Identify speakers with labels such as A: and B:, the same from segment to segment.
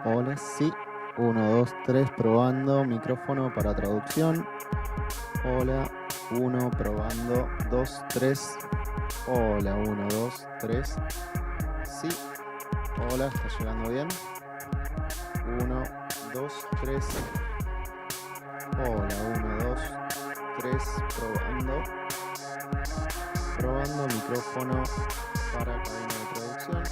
A: Hola, sí. Uno, 2, 3, probando. Micrófono para traducción. Hola, uno, probando. 2, 3. Hola, uno, 2, 3. Sí. Hola, ¿está llegando bien? Uno, 2, 3. Hola, uno, 2, 3. Probando. Probando micrófono para cabina de traducción.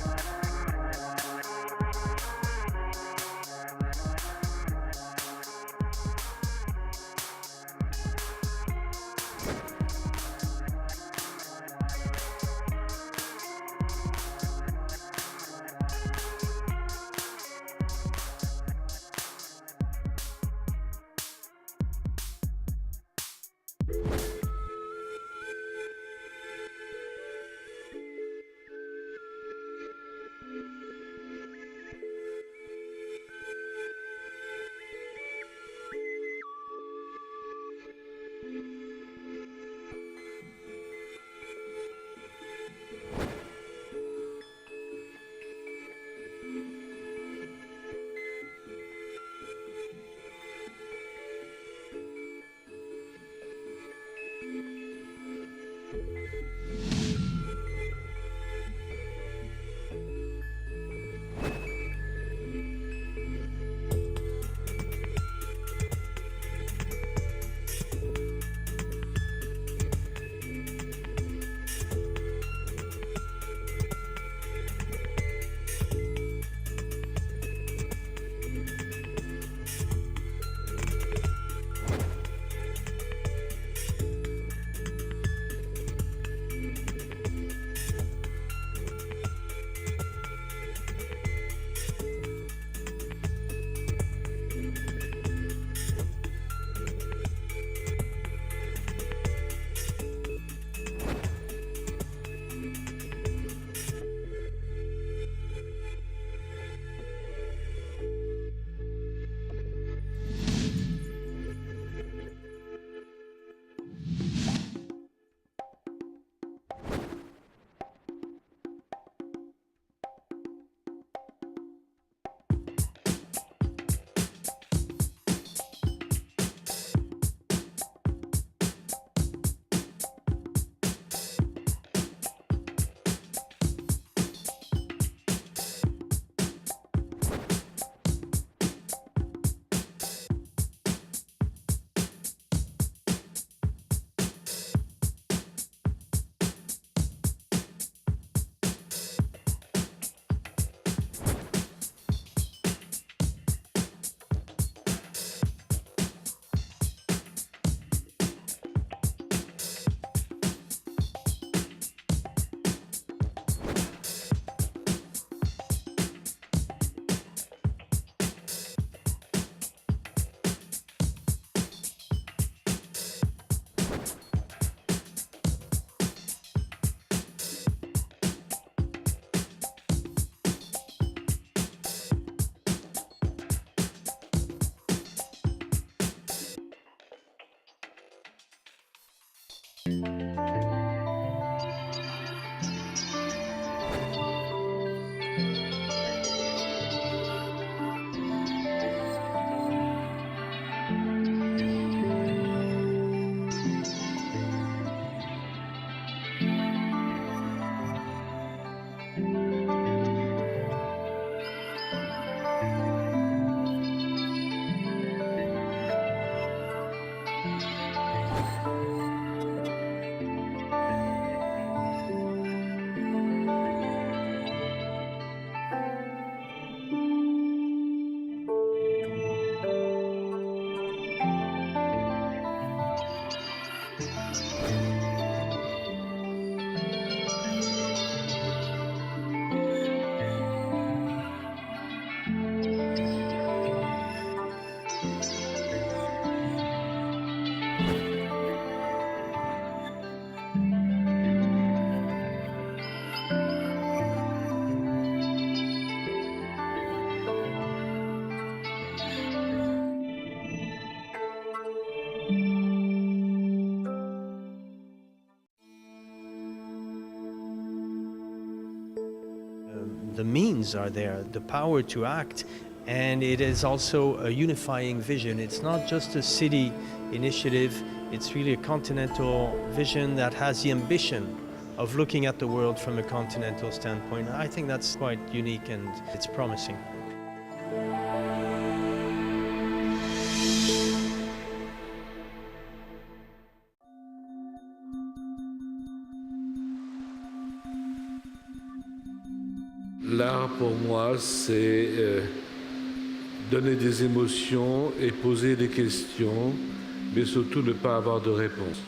B: The means are there, the power to act, And it is also a unifying vision. It's not just a city initiative, it's really a continental vision that has the ambition of looking at the world from a continental standpoint. I think that's quite unique and it's promising.
C: L'art pour moi, c'est donner des émotions et poser des questions, mais surtout ne pas avoir de réponse.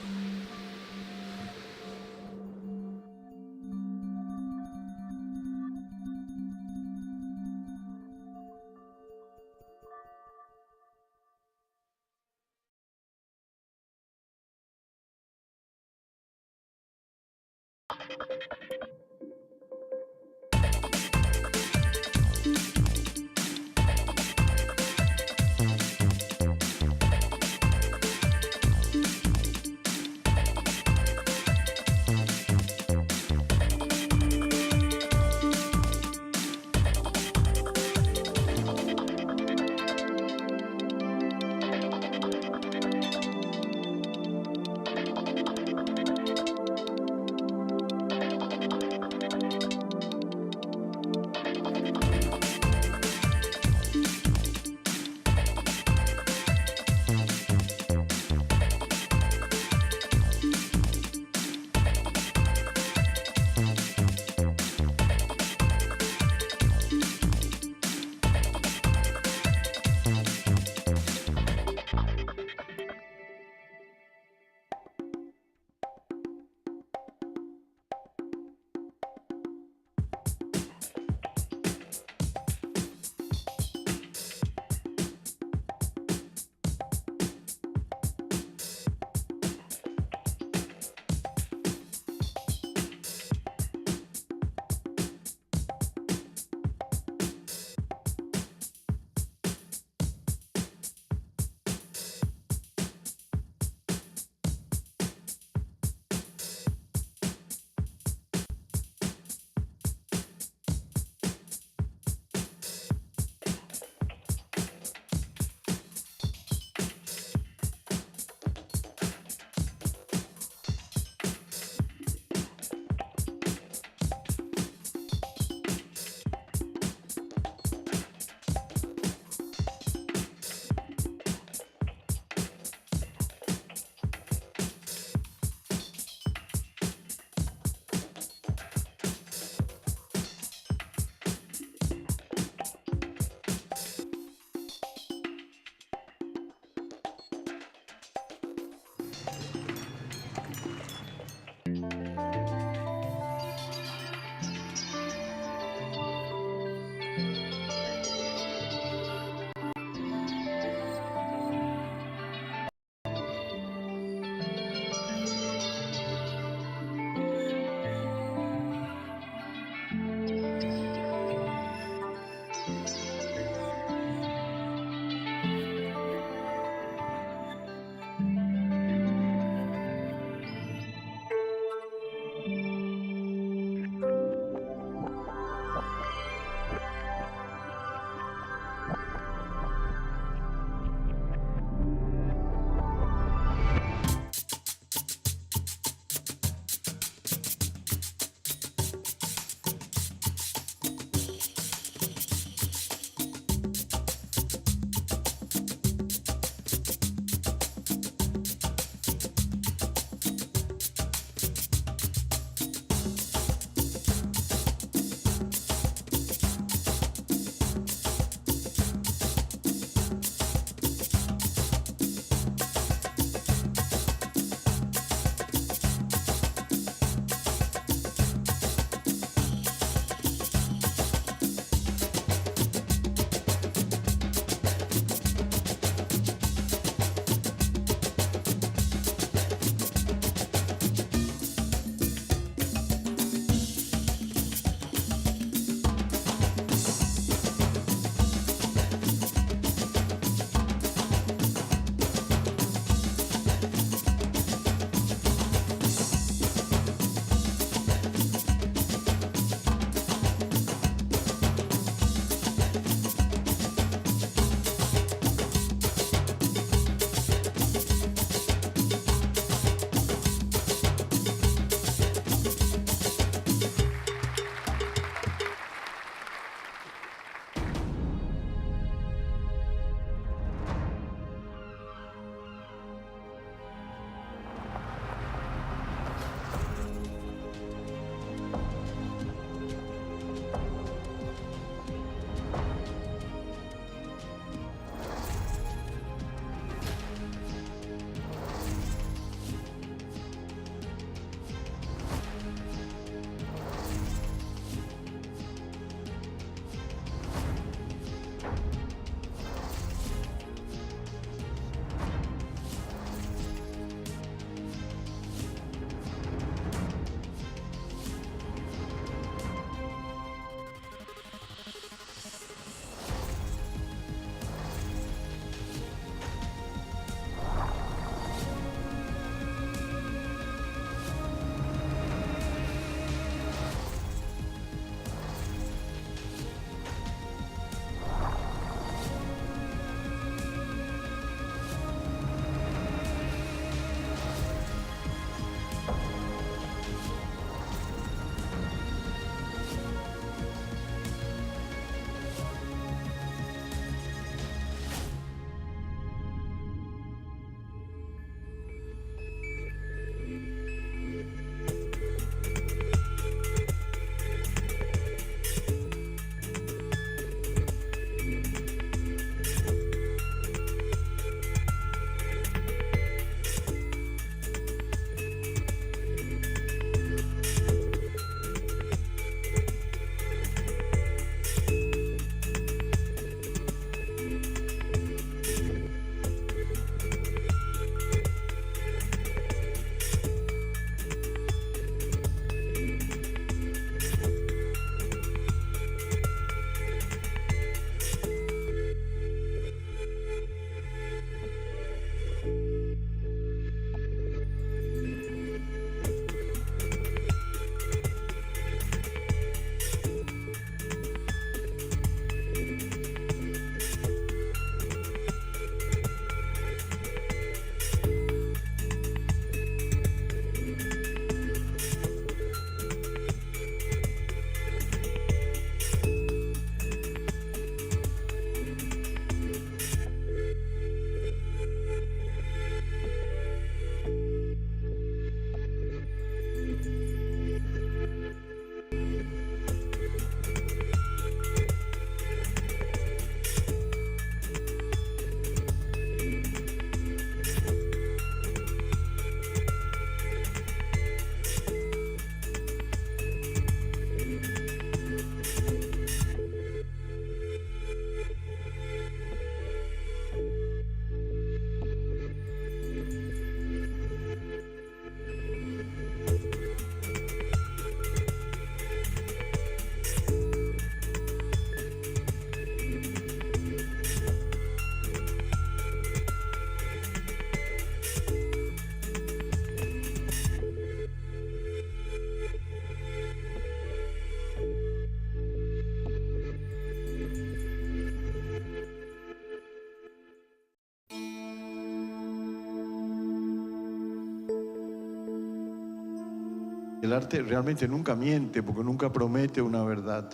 D: El arte realmente nunca miente porque nunca promete una verdad.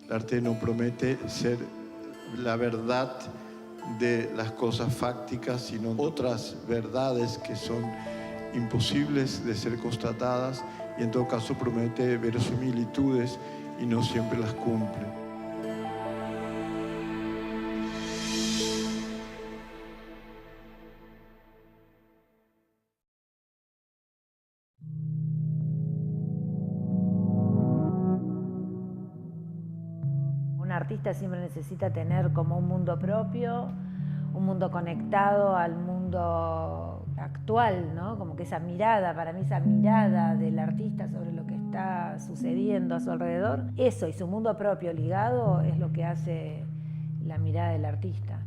D: El arte no promete ser la verdad de las cosas fácticas, sino otras verdades que son imposibles de ser constatadas y en todo caso promete verosimilitudes y no siempre las cumple.
E: Un artista siempre necesita tener como un mundo propio, un mundo conectado al mundo actual, ¿no? Como que esa mirada, para mí esa mirada del artista sobre lo que está sucediendo a su alrededor, eso y su mundo propio ligado es lo que hace la mirada del artista.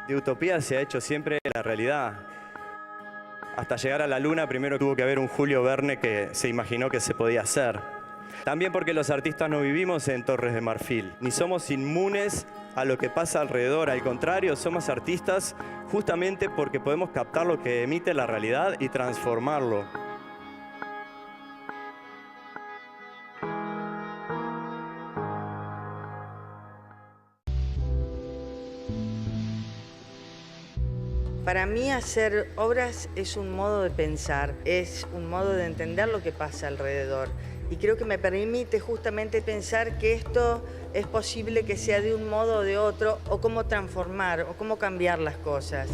F: De utopía se ha hecho siempre la realidad. Hasta llegar a la luna primero tuvo que haber un Julio Verne que se imaginó que se podía hacer. También porque los artistas no vivimos en Torres de Marfil, ni somos inmunes a lo que pasa alrededor. Al contrario, somos artistas justamente porque podemos captar lo que emite la realidad y transformarlo.
G: Para mí hacer obras es un modo de pensar, es un modo de entender lo que pasa alrededor. Y creo que me permite justamente pensar que esto es posible que sea de un modo o de otro, o cómo transformar, o cómo cambiar las cosas.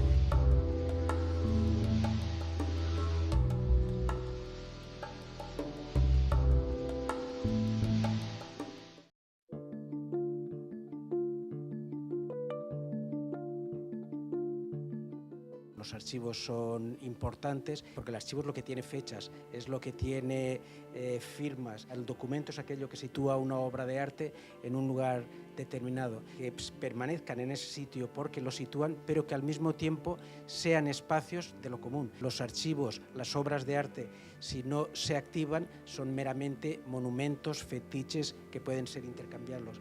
H: Los archivos son importantes porque el archivo es lo que tiene fechas, es lo que tiene firmas. El documento es aquello que sitúa una obra de arte en un lugar determinado, que permanezcan en ese sitio porque lo sitúan, pero que al mismo tiempo sean espacios de lo común. Los archivos, las obras de arte, si no se activan, son meramente monumentos, fetiches que pueden ser intercambiables.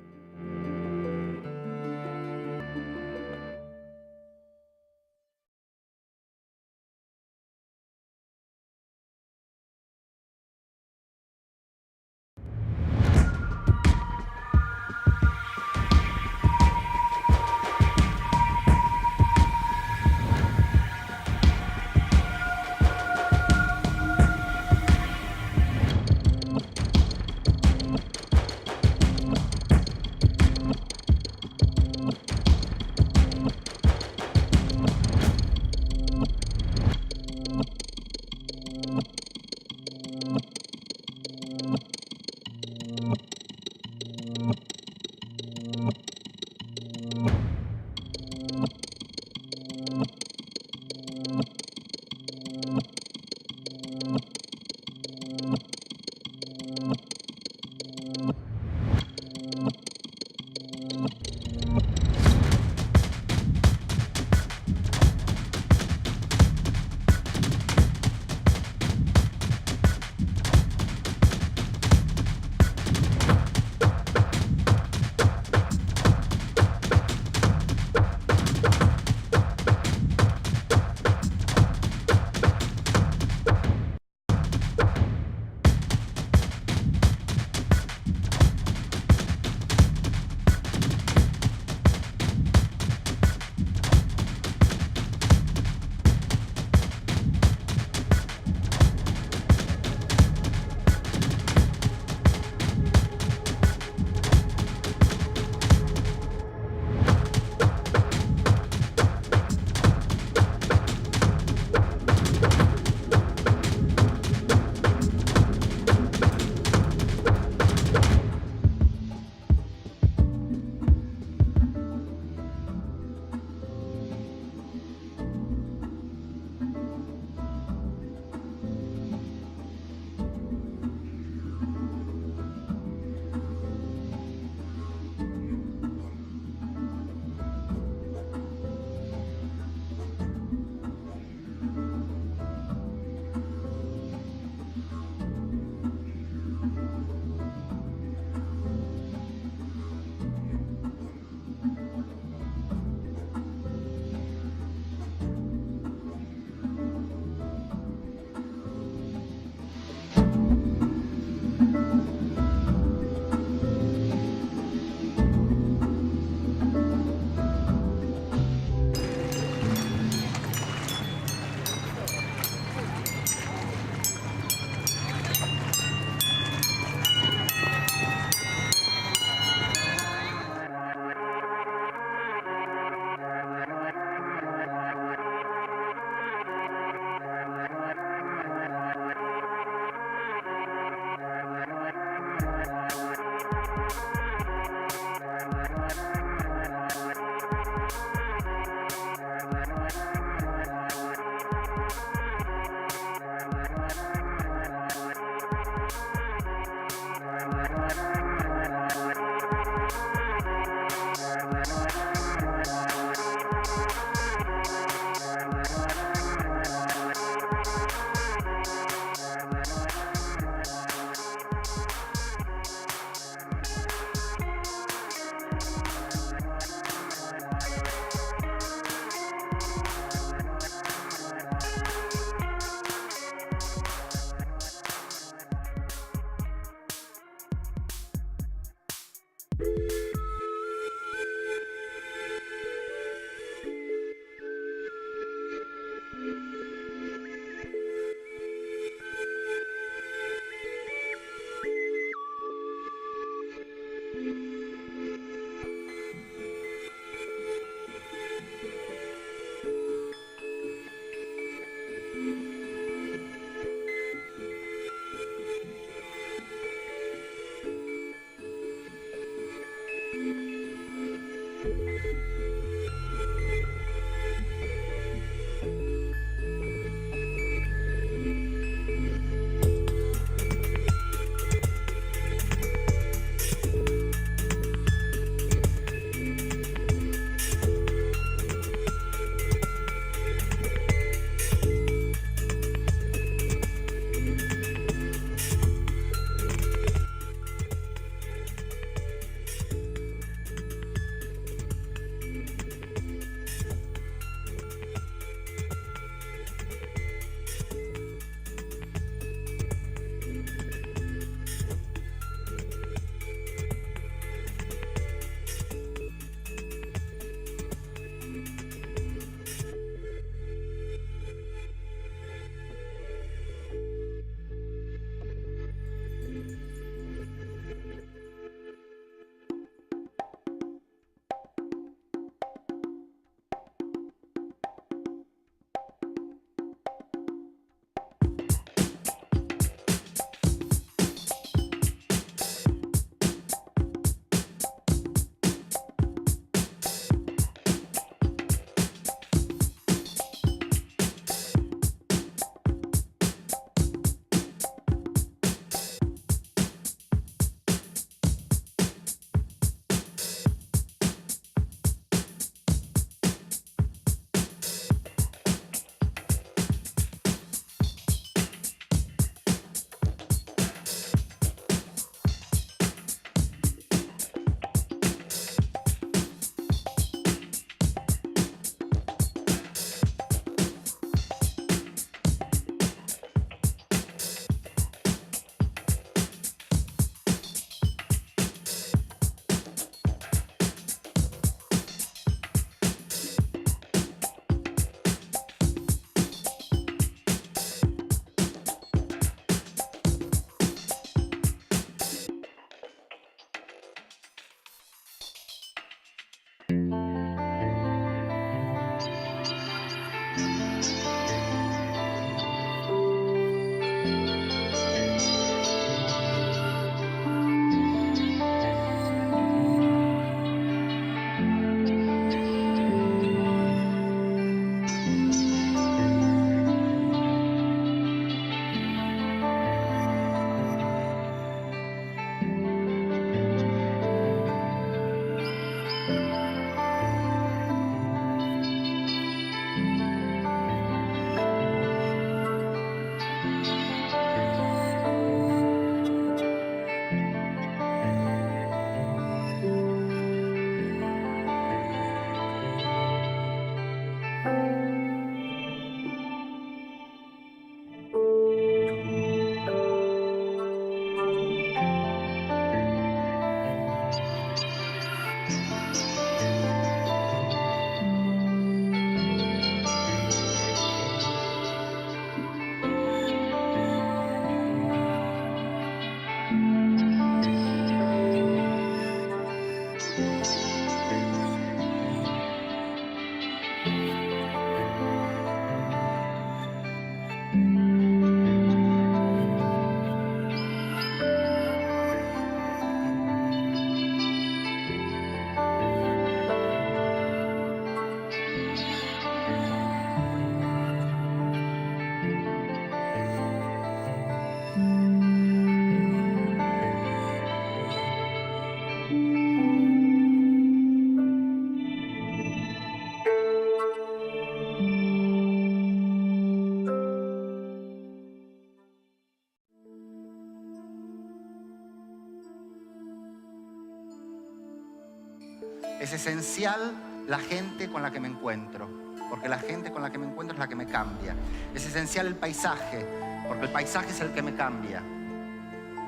I: esencial la gente con la que me encuentro, porque la gente con la que me encuentro es la que me cambia. Es esencial el paisaje, porque el paisaje es el que me cambia.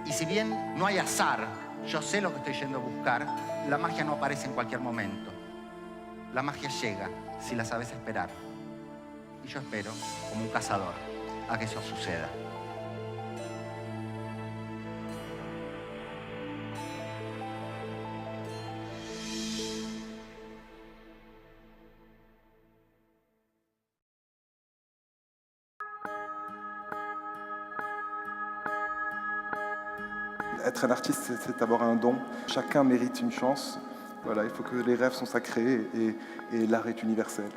I: Y si bien no hay azar, yo sé lo que estoy yendo a buscar, la magia no aparece en cualquier momento. La magia llega si la sabes esperar. Y yo espero, como un cazador, a que eso suceda.
J: Être un artiste, c'est avoir un don. Chacun mérite une chance. Voilà, il faut que les rêves sont sacrés et l'art est universel.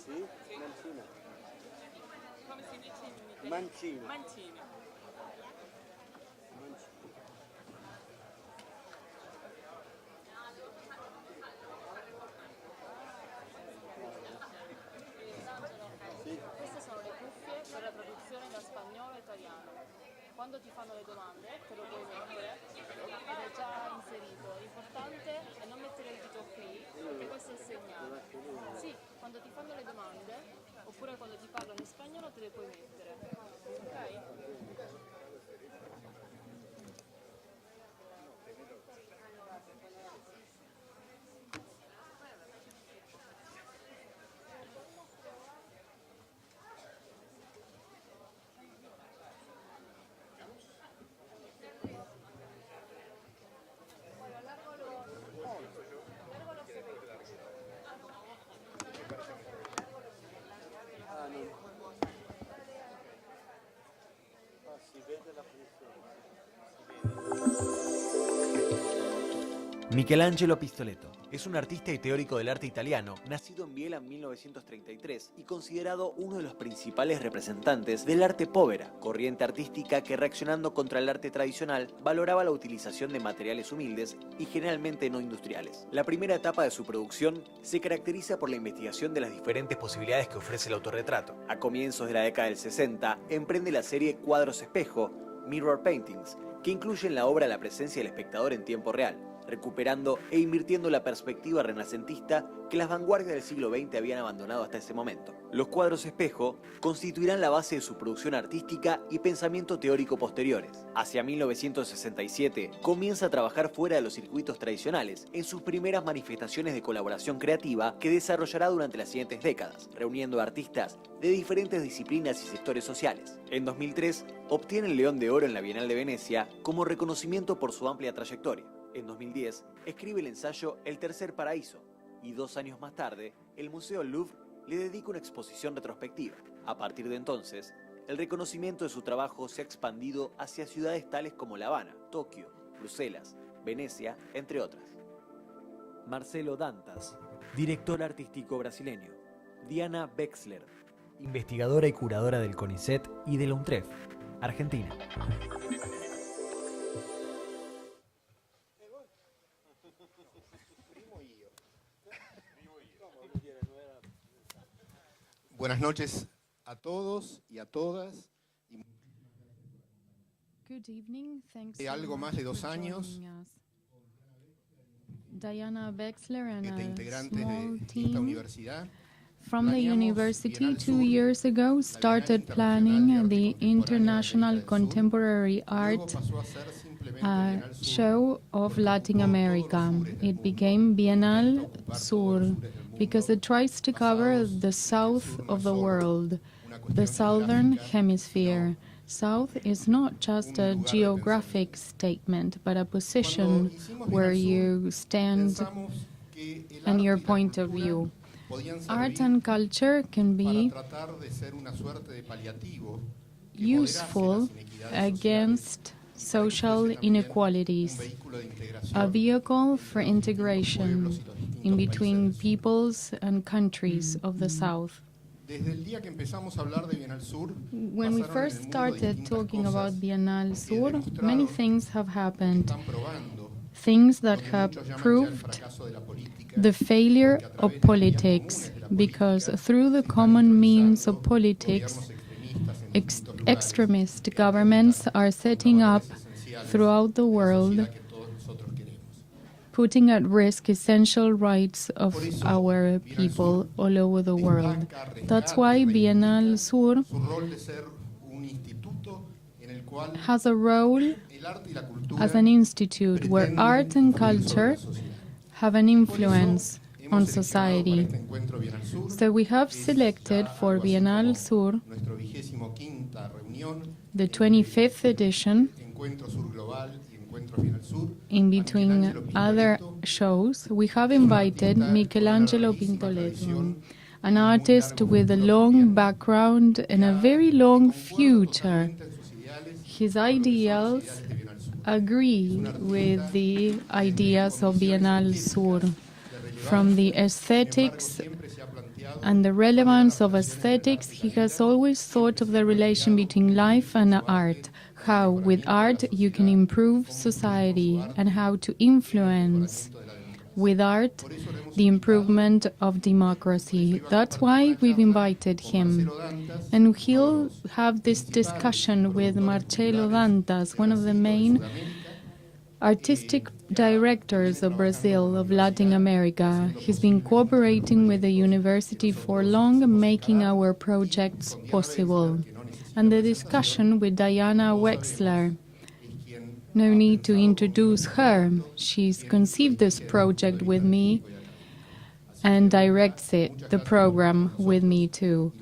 K: Come si dice in italiano? Mancino. Queste sono le cuffie per la traduzione da spagnolo a italiano. Quando ti fanno le domande te lo puoi mettere ed è già inserito. L'importante è non mettere il dito qui, perché questo è il segnale. Sì, quando ti fanno le domande oppure quando ti parlano in spagnolo te le puoi mettere. Ok?
L: Michelangelo Pistoletto es un artista y teórico del arte italiano, nacido en Biella en 1933 y considerado uno de los principales representantes del arte povera, corriente artística que, reaccionando contra el arte tradicional, valoraba la utilización de materiales humildes y generalmente no industriales. La primera etapa de su producción se caracteriza por la investigación de las diferentes posibilidades que ofrece el autorretrato. A comienzos de la década del 60, emprende la serie Cuadros Espejo, Mirror Paintings, que incluye en la obra la presencia del espectador en tiempo real, recuperando e invirtiendo la perspectiva renacentista que las vanguardias del siglo XX habían abandonado hasta ese momento. Los cuadros espejo constituirán la base de su producción artística y pensamiento teórico posteriores. Hacia 1967 comienza a trabajar fuera de los circuitos tradicionales en sus primeras manifestaciones de colaboración creativa que desarrollará durante las siguientes décadas, reuniendo a artistas de diferentes disciplinas y sectores sociales. En 2003 obtiene el León de Oro en la Bienal de Venecia como reconocimiento por su amplia trayectoria. En 2010 escribe el ensayo El Tercer Paraíso y 2 años más tarde el Museo Louvre le dedica una exposición retrospectiva. A partir de entonces, el reconocimiento de su trabajo se ha expandido hacia ciudades tales como La Habana, Tokio, Bruselas, Venecia, entre otras. Marcelo Dantas, director artístico brasileño. Diana Wexler, investigadora y curadora del CONICET y de la UNTREF, Argentina.
M: Buenas noches a todos y a todas.
N: Good evening. Thanks
M: De algo más de 2 años,
N: Diana Wexler and
M: integrantes
N: a small
M: de esta
N: team
M: universidad
N: from the university 2 years ago started planning the International Contemporary Art show of Latin America. It became Bienal Sur because it tries to cover the south of the world, the southern hemisphere. South is not just a geographic statement, but a position where you stand and your point of view. Art and culture can be useful against social inequalities, a vehicle for integration in between peoples and countries of the South. When we first started talking about Bienal Sur, many things have happened. Things that have proved the failure of politics, because through the common means of politics, extremist governments are setting up throughout the world, putting at risk essential rights of our people all over the world. That's why Bienal Sur has a role as an institute where art and culture have an influence on society. So we have selected for Bienal Sur, the 25th edition, in between other shows, we have invited Michelangelo Pistoletto, an artist with a long background and a very long future. His ideals agree with the ideas of Bienal Sur, from the aesthetics and the relevance of aesthetics, he has always thought of the relation between life and art, how with art you can improve society, and how to influence with art the improvement of democracy. That's why we've invited him. And he'll have this discussion with Marcelo Dantas, one of the main artistic directors of Brazil, of Latin America. He's been cooperating with the university for long, making our projects possible. And the discussion with Diana Wexler. No need to introduce her. She's conceived this project with me and directs it, the program, with me too.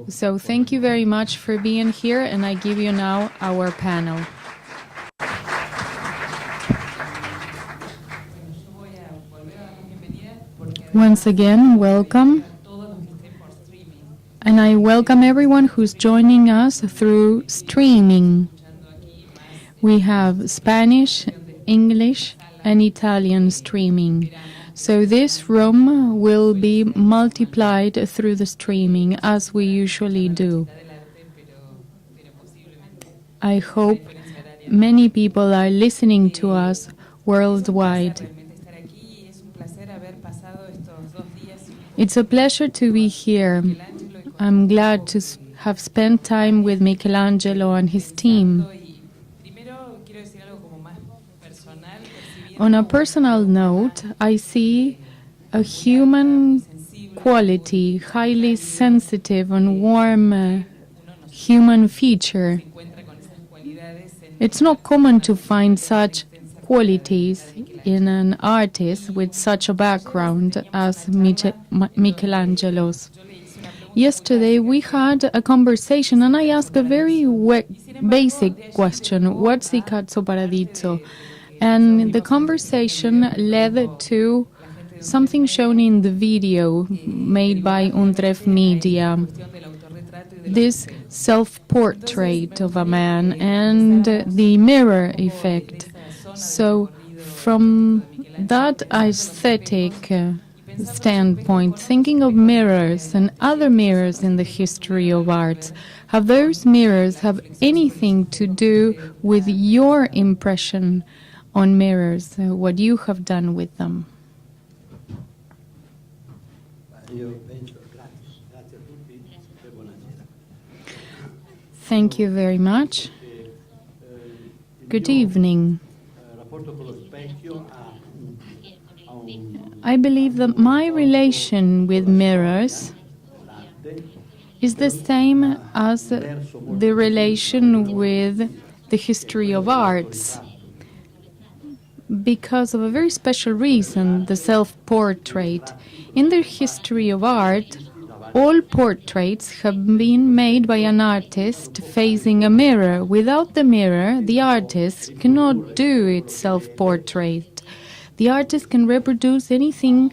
N: So thank you very much for being here, and I give you now our panel. Once again, welcome. And I welcome everyone who's joining us through streaming. We have Spanish, English, and Italian streaming. So this room will be multiplied through the streaming, as we usually do. I hope many people are listening to us worldwide. It's a pleasure to be here. I'm glad to have spent time with Michelangelo and his team. On a personal note, I see a human quality, highly sensitive and warm human feature. It's not common to find such qualities in an artist with such a background as Michelangelo's. Yesterday we had a conversation and I asked a very basic question: what's the Cazzo Paradiso? And the conversation led to something shown in the video made by Undref Media, this self-portrait of a man and the mirror effect. So from that aesthetic standpoint, thinking of mirrors and other mirrors in the history of art, have those mirrors have anything to do with your impression on mirrors, what you have done with them? Thank you very much. Good evening. I believe that my relation with mirrors is the same as the relation with the history of arts, because of a very special reason, the self-portrait. In the history of art, all portraits have been made by an artist facing a mirror. Without the mirror, the artist cannot do its self-portrait. The artist can reproduce anything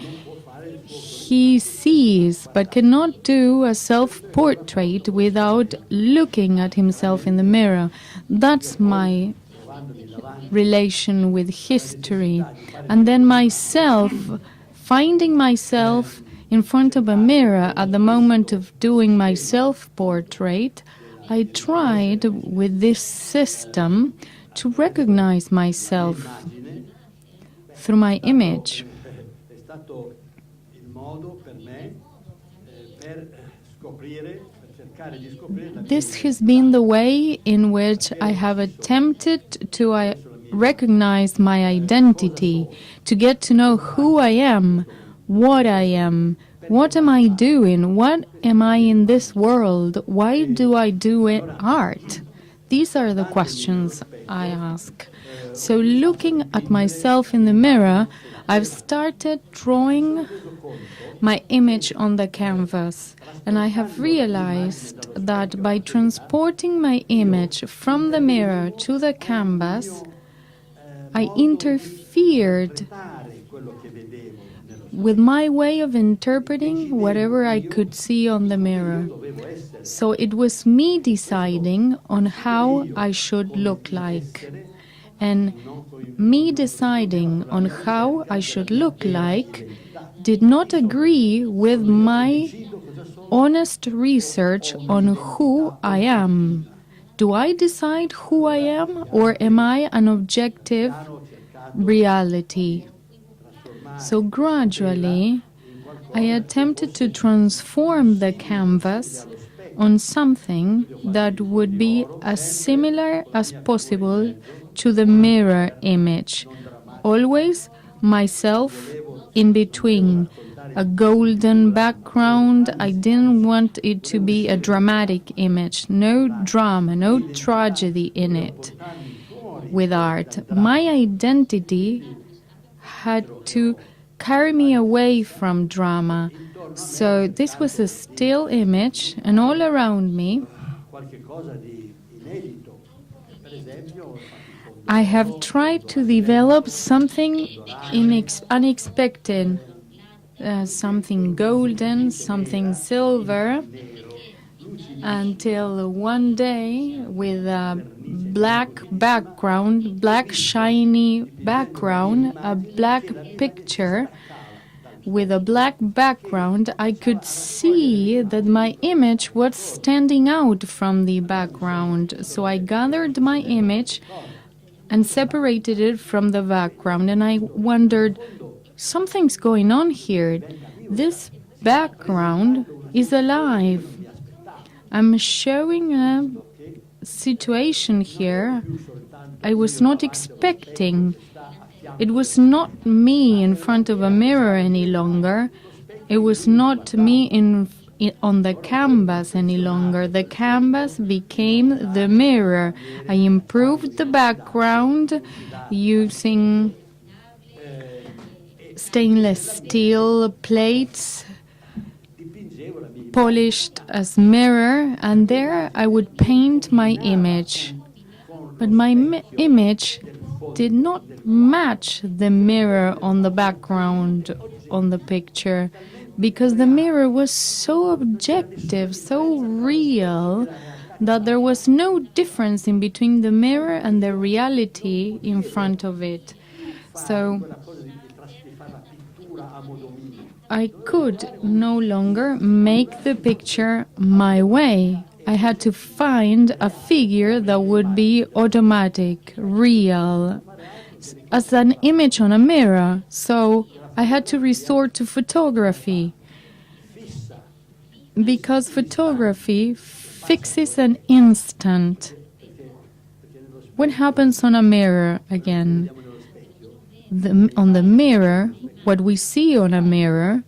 N: he sees, but cannot do a self-portrait without looking at himself in the mirror. That's my relation with history. And then myself, finding myself in front of a mirror at the moment of doing my self-portrait, I tried with this system to recognize myself through my image. This has been the way in which I have attempted to recognize my identity, to get to know who I am, what am I doing, what am I in this world, why do I do art? These are the questions I ask. So looking at myself in the mirror, I've started drawing my image on the canvas, and I have realized that by transporting my image from the mirror to the canvas, I interfered with my way of interpreting whatever I could see on the mirror. So it was me deciding on how I should look like. And me deciding on how I should look like did not agree with my honest research on who I am. Do I decide who I am, or am I an objective reality? So gradually, I attempted to transform the canvas on something that would be as similar as possible to the mirror image. Always myself in between. A golden background. I didn't want it to be a dramatic image. No drama, no tragedy in it. With art, my identity had to carry me away from drama. So this was a still image, and all around me I have tried to develop something unexpected. Something golden, something silver, until one day with a black background, black shiny background, a black picture with a black background, I could see that my image was standing out from the background. So I gathered my image and separated it from the background, and I wondered, something's going on here. This background is alive. I'm showing a situation here I was not expecting. It was not me in front of a mirror any longer. It was not me on the canvas any longer. The canvas became the mirror. I improved the background using stainless steel plates polished as mirror, and there I would paint my image. But my image did not match the mirror on the background on the picture, because the mirror was so objective, so real, that there was no difference in between the mirror and the reality in front of it. So I could no longer make the picture my way. I had to find a figure that would be automatic, real, as an image on a mirror. So I had to resort to photography, because photography fixes an instant. What happens on a mirror again? On the mirror, what we see on a mirror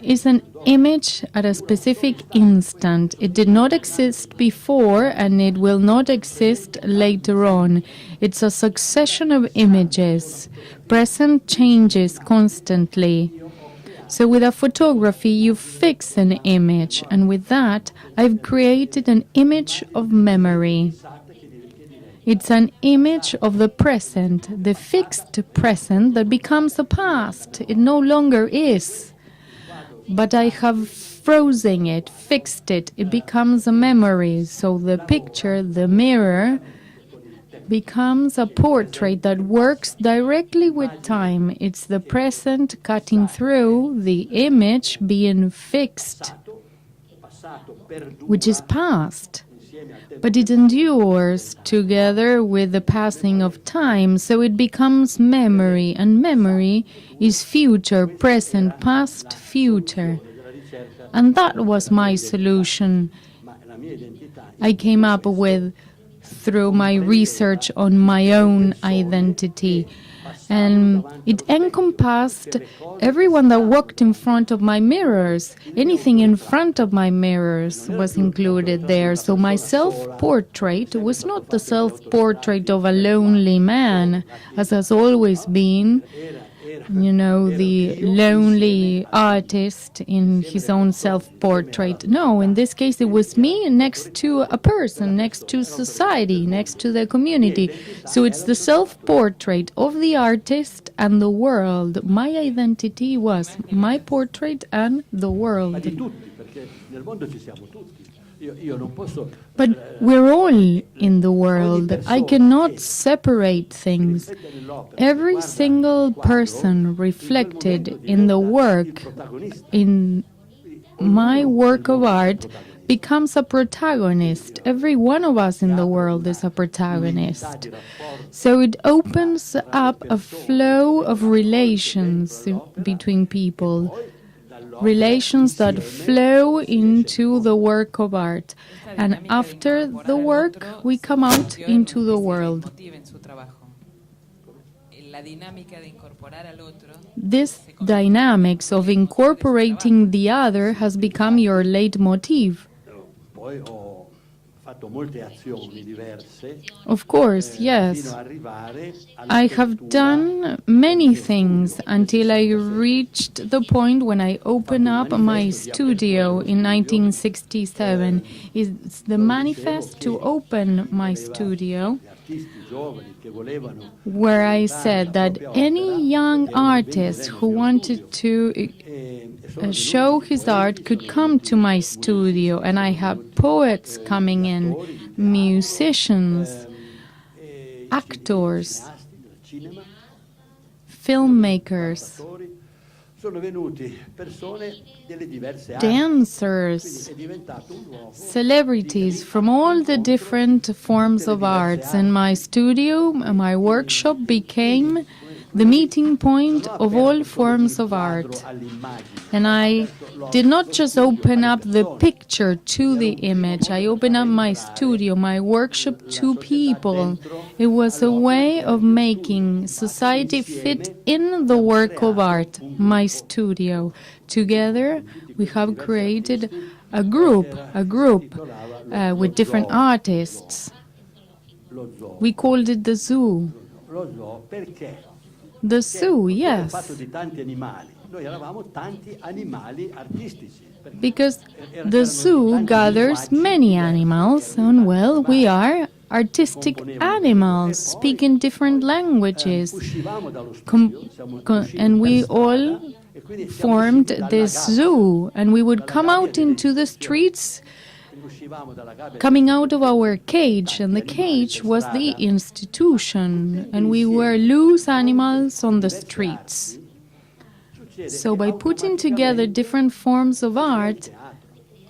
N: is an image at a specific instant. It did not exist before, and it will not exist later on. It's a succession of images. Present changes constantly. So with a photography, you fix an image, and with that, I've created an image of memory. It's an image of the present, the fixed present that becomes a past. It no longer is. But I have frozen it, fixed it. It becomes a memory. So the picture, the mirror, becomes a portrait that works directly with time. It's the present cutting through the image being fixed, which is past. But it endures together with the passing of time, so it becomes memory, and memory is future, present, past, future. And that was my solution I came up with through my research on my own identity. And it encompassed everyone that walked in front of my mirrors. Anything in front of my mirrors was included there. So my self-portrait was not the self-portrait of a lonely man, as has always been, you know, the lonely artist in his own self-portrait. No, in this case, it was me next to a person, next to society, next to the community. So it's the self-portrait of the artist and the world. My identity was my portrait and the world. But we're all in the world. I cannot separate things. Every single person reflected in the work, in my work of art becomes a protagonist. Every one of us in the world is a protagonist. So it opens up a flow of relations between people, relations that flow into the work of art. And after the work, we come out into the world. This dynamics of incorporating the other has become your leitmotiv. Of course, yes. I have done many things until I reached the point when I opened up my studio in 1967. It's the manifest to open my studio, where I said that any young artist who wanted to show his art could come to my studio, and I have poets coming in, musicians, actors, filmmakers, dancers, celebrities from all the different forms of arts. And my studio, my workshop became the meeting point of all forms of art. And I did not just open up the picture to the image, I opened up my studio, my workshop to people. It was a way of making society fit in the work of art, my studio. Together we have created a group with different artists. We called it the zoo. The zoo, yes. Because the zoo gathers many animals, and well, we are artistic animals, speaking different languages. And we all formed this zoo, and we would come out into the streets, coming out of our cage, and the cage was the institution, and we were loose animals on the streets. So by putting together different forms of art,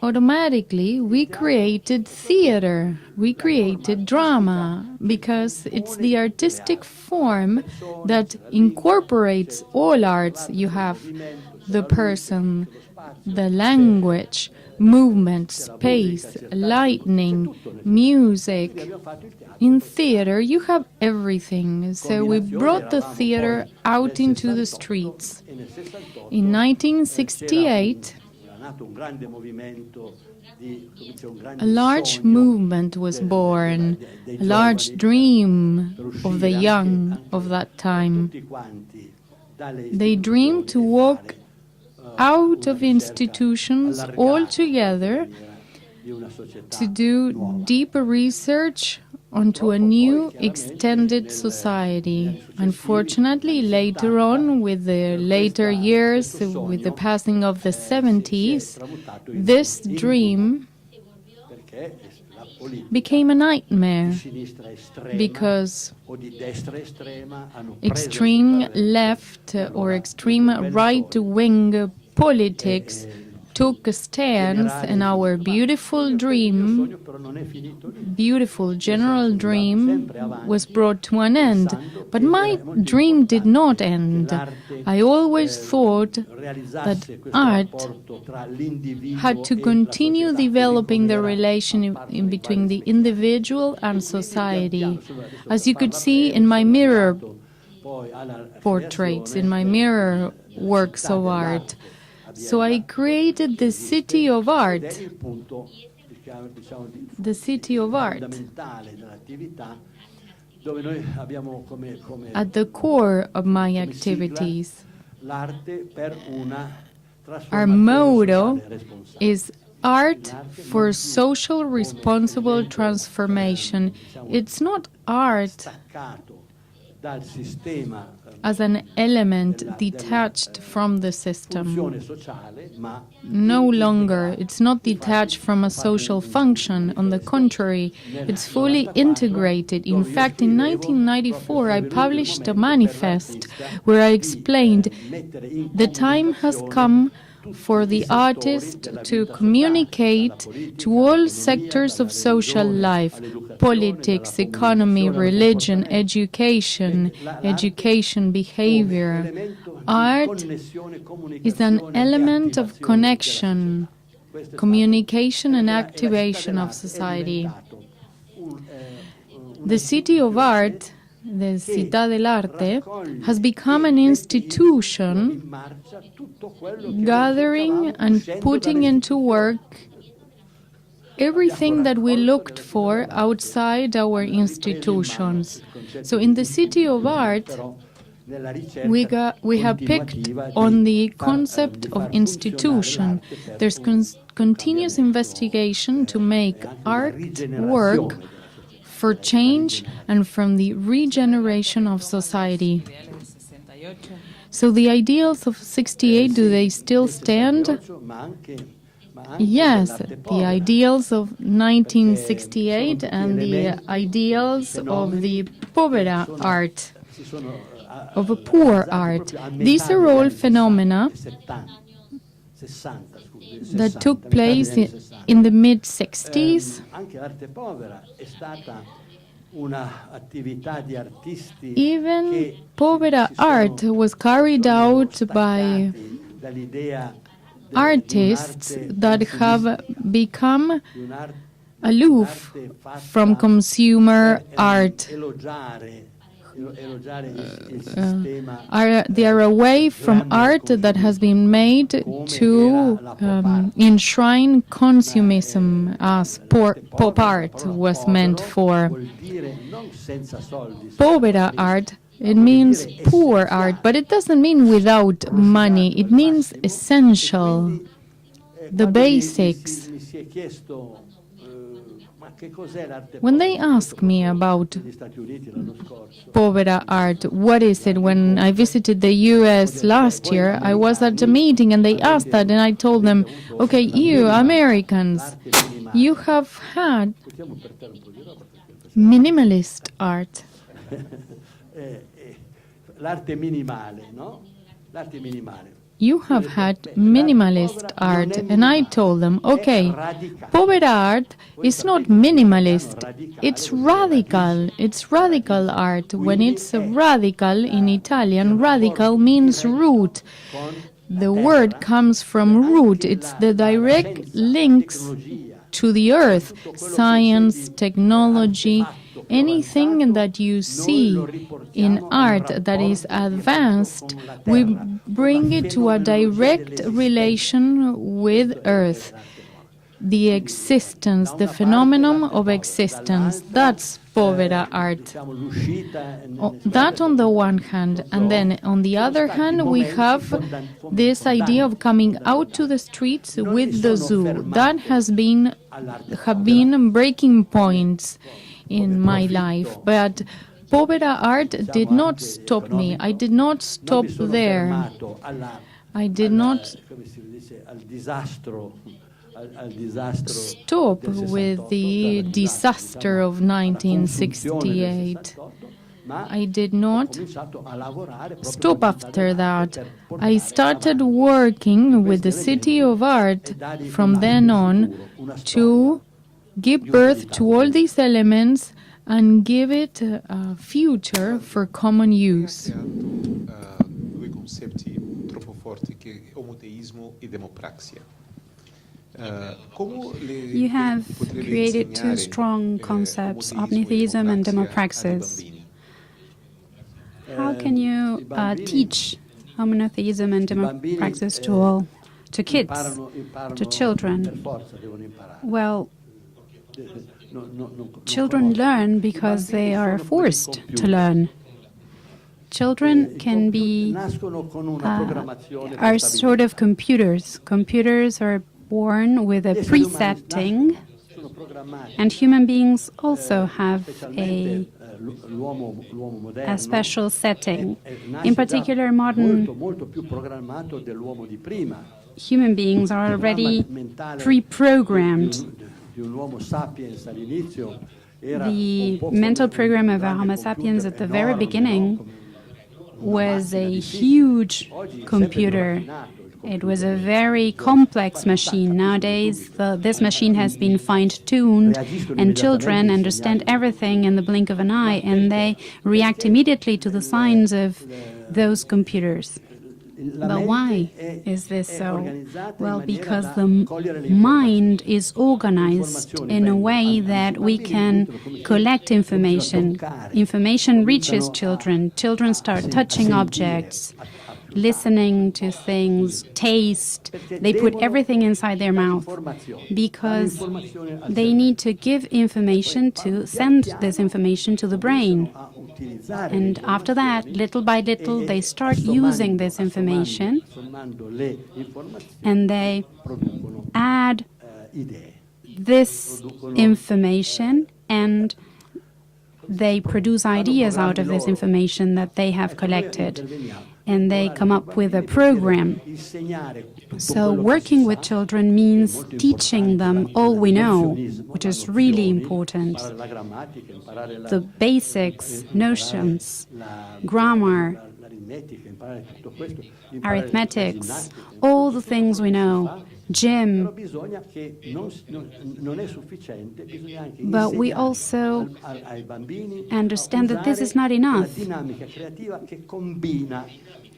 N: automatically we created theater, we created drama, because it's the artistic form that incorporates all arts. You have the person, the language, movement, space, lighting, music. In theater, you have everything. So we brought the theater out into the streets. In 1968, a large movement was born, a large dream of the young of that time. They dreamed to walk out of institutions altogether to do deeper research onto a new extended society. Unfortunately, later on, with the later years, with the passing of the 70s, this dream became a nightmare, because extreme left or extreme right-wing politics took a stance, and our beautiful dream, beautiful general dream, was brought to an end. But my dream did not end. I always thought that art had to continue developing the relation in between the individual and society. As you could see in my mirror portraits, in my mirror works of art. So I created the City of Art. The City of Art. At the core of my activities, our motto is art for social responsible transformation. It's not art as an element detached from the system. No longer, it's not detached from a social function. On the contrary, it's fully integrated. In fact, in 1994, I published a manifest where I explained the time has come for the artist to communicate to all sectors of social life: politics, economy, religion, education, behavior. Art is an element of connection, communication and activation of society. The City of Art, the Città dell'Arte, has become an institution gathering and putting into work everything that we looked for outside our institutions. So in the City of Art, we have picked on the concept of institution. There's continuous investigation to make art work for change and from the regeneration of society. So the ideals of 68, do they still stand? Yes, the ideals of 1968 and the ideals of the povera art, of a poor art. These are all phenomena that took place in the mid-60s. Even povera art was carried out by artists that have become aloof from consumer art. They are away from art that has been made to enshrine consumism, as pop art was meant for. Povera art, it means poor art, but it doesn't mean without money. It means essential, the basics. When they ask me about povera art, what is it? When I visited the US last year, I was at a meeting and they asked that, and I told them, okay, you Americans, you have had minimalist art. You have had minimalist art, and I told them, okay, povera art is not minimalist, it's radical. It's radical art. When it's radical in Italian, radical means root. The word comes from root. It's the direct links to the earth, science, technology. Anything that you see in art that is advanced, we bring it to a direct relation with Earth. The existence, the phenomenon of existence, that's povera art. That on the one hand, and then on the other hand, we have this idea of coming out to the streets with the zoo. That have been breaking points in my life, but povera art did not stop me. I did not stop there. I did not stop with the disaster of 1968. I did not stop after that. I started working with the City of Art from then on to give birth to all these elements and give it a future for common use.
M: Due concetti troppo forti che homoteismo e democrazia.
O: You have created two strong concepts, omnitheism and demopraxis. How can you teach homotheism and demopraxis to kids, to children? Well, children learn because they are forced to learn. Children can be are sort of computers. Computers are born with a presetting, and human beings also have a special setting. In particular, modern human beings are already pre-programmed. The mental program of a Homo sapiens at the very beginning was a huge computer. It was a very complex machine. Nowadays, this machine has been fine-tuned, and children understand everything in the blink of an eye, and they react immediately to the signs of those computers. But why is this so? Well, because the mind is organized in a way that we can collect information. Information reaches children. Children start touching objects, listening to things, taste. They put everything inside their mouth because they need to give information to send this information to the brain. And after that, little by little, they start using this information and they add this information and they produce ideas out of this information that they have collected. And they come up with a program. So working with children means teaching them all we know, which is really important. The basics, notions, grammar, arithmetics, all the things we know, gym. But we also understand that this is not enough,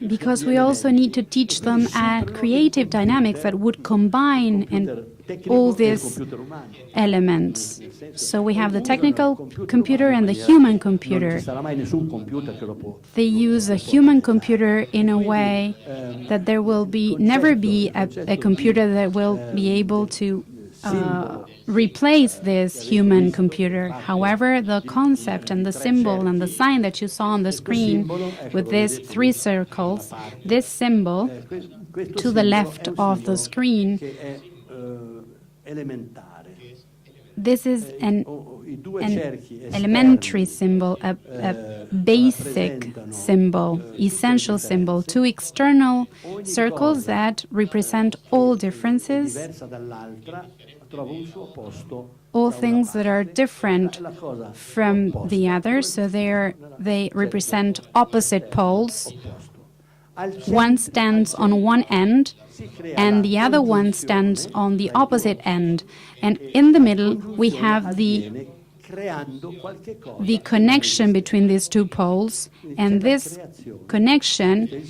O: because we also need to teach them creative dynamics that would combine all these elements. So we have the technical computer and the human computer. They use a human computer in a way that there will never be a computer that will be able to replace this human computer. However, the concept and the symbol and the sign that you saw on the screen with these 3 circles, this symbol to the left of the screen, this is an elementary symbol, a basic symbol, essential symbol, 2 external circles that represent all differences, all things that are different from the other, so they represent opposite poles. One stands on one end, and the other one stands on the opposite end. And in the middle, we have the connection between these 2 poles, and this connection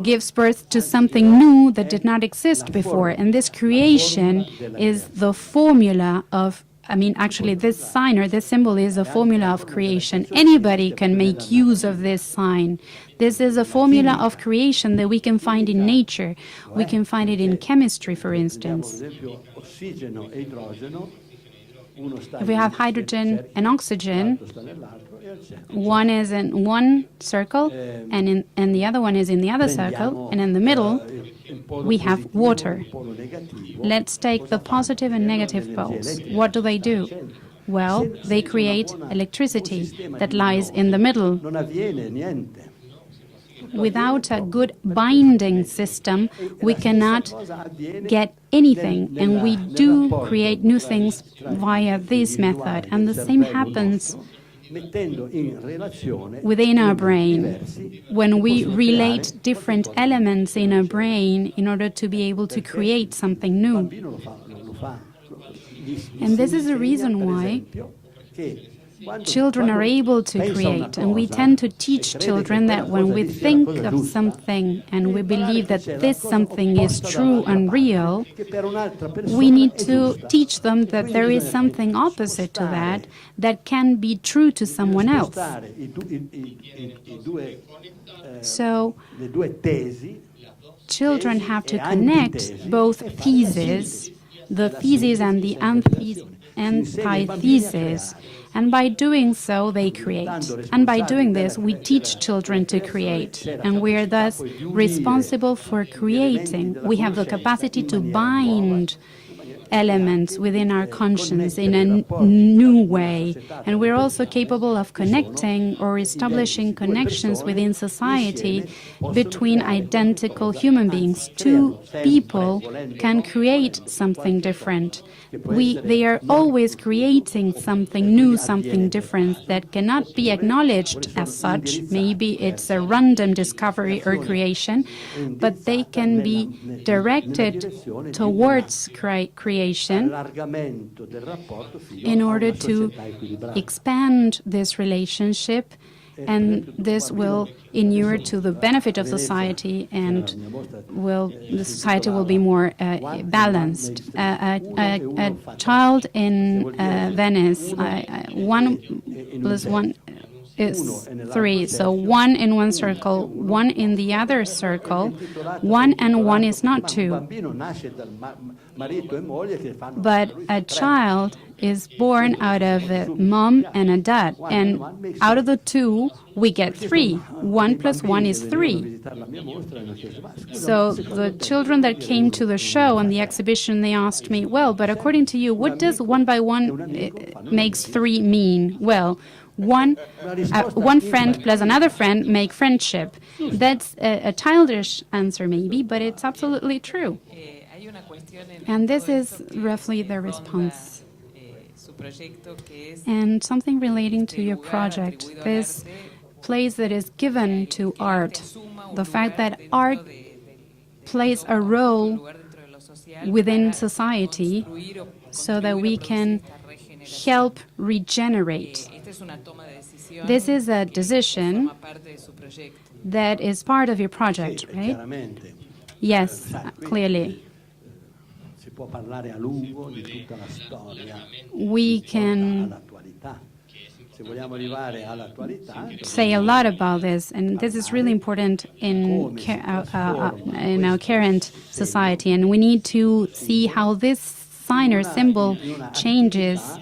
O: gives birth to something new that did not exist before. And this creation is the formula of, actually this sign or this symbol is a formula of creation. Anybody can make use of this sign. This is a formula of creation that we can find in nature. We can find it in chemistry, for instance. If we have hydrogen and oxygen, one is in one circle and the other one is in the other circle, and in the middle we have water. Let's take the positive and negative poles. What do? Well, they create electricity that lies in the middle. Without a good binding system, we cannot get anything, and we do create new things via this method. And the same happens within our brain, when we relate different elements in our brain in order to be able to create something new. And this is the reason why children are able to create, and we tend to teach children that when we think of something and we believe that this something is true and real, we need to teach them that there is something opposite to that can be true to someone else. So children have to connect both theses, the thesis and the antithesis, and by doing so, they create. And by doing this, we teach children to create, and we are thus responsible for creating. We have the capacity to bind elements within our conscience in a new way. And we're also capable of connecting or establishing connections within society between identical human beings. Two people can create something different. They are always creating something new, something different that cannot be acknowledged as such. Maybe it's a random discovery or creation, but they can be directed towards creation in order to expand this relationship, and this will inure to the benefit of society, and the society will be more balanced. A child in Venice, 1 + 1 is 3. So 1 in one circle, 1 in the other circle. 1 and 1 is not 2. But a child is born out of a mom and a dad, and out of the 2 we get 3. 1 + 1 is 3. So the children that came to the show and the exhibition, they asked me, well, but according to you, what does 1 by 1 makes 3 mean? Well, one friend plus another friend make friendship. That's a childish answer maybe, but it's absolutely true. And this is roughly the response. And something relating to your project, this place that is given to art, the fact that art plays a role within society so that we can help regenerate. This is a decision that is part of your project, right? Yes, clearly. We can say a lot about this, and this is really important in our current society, and we need to see how this sign or symbol changes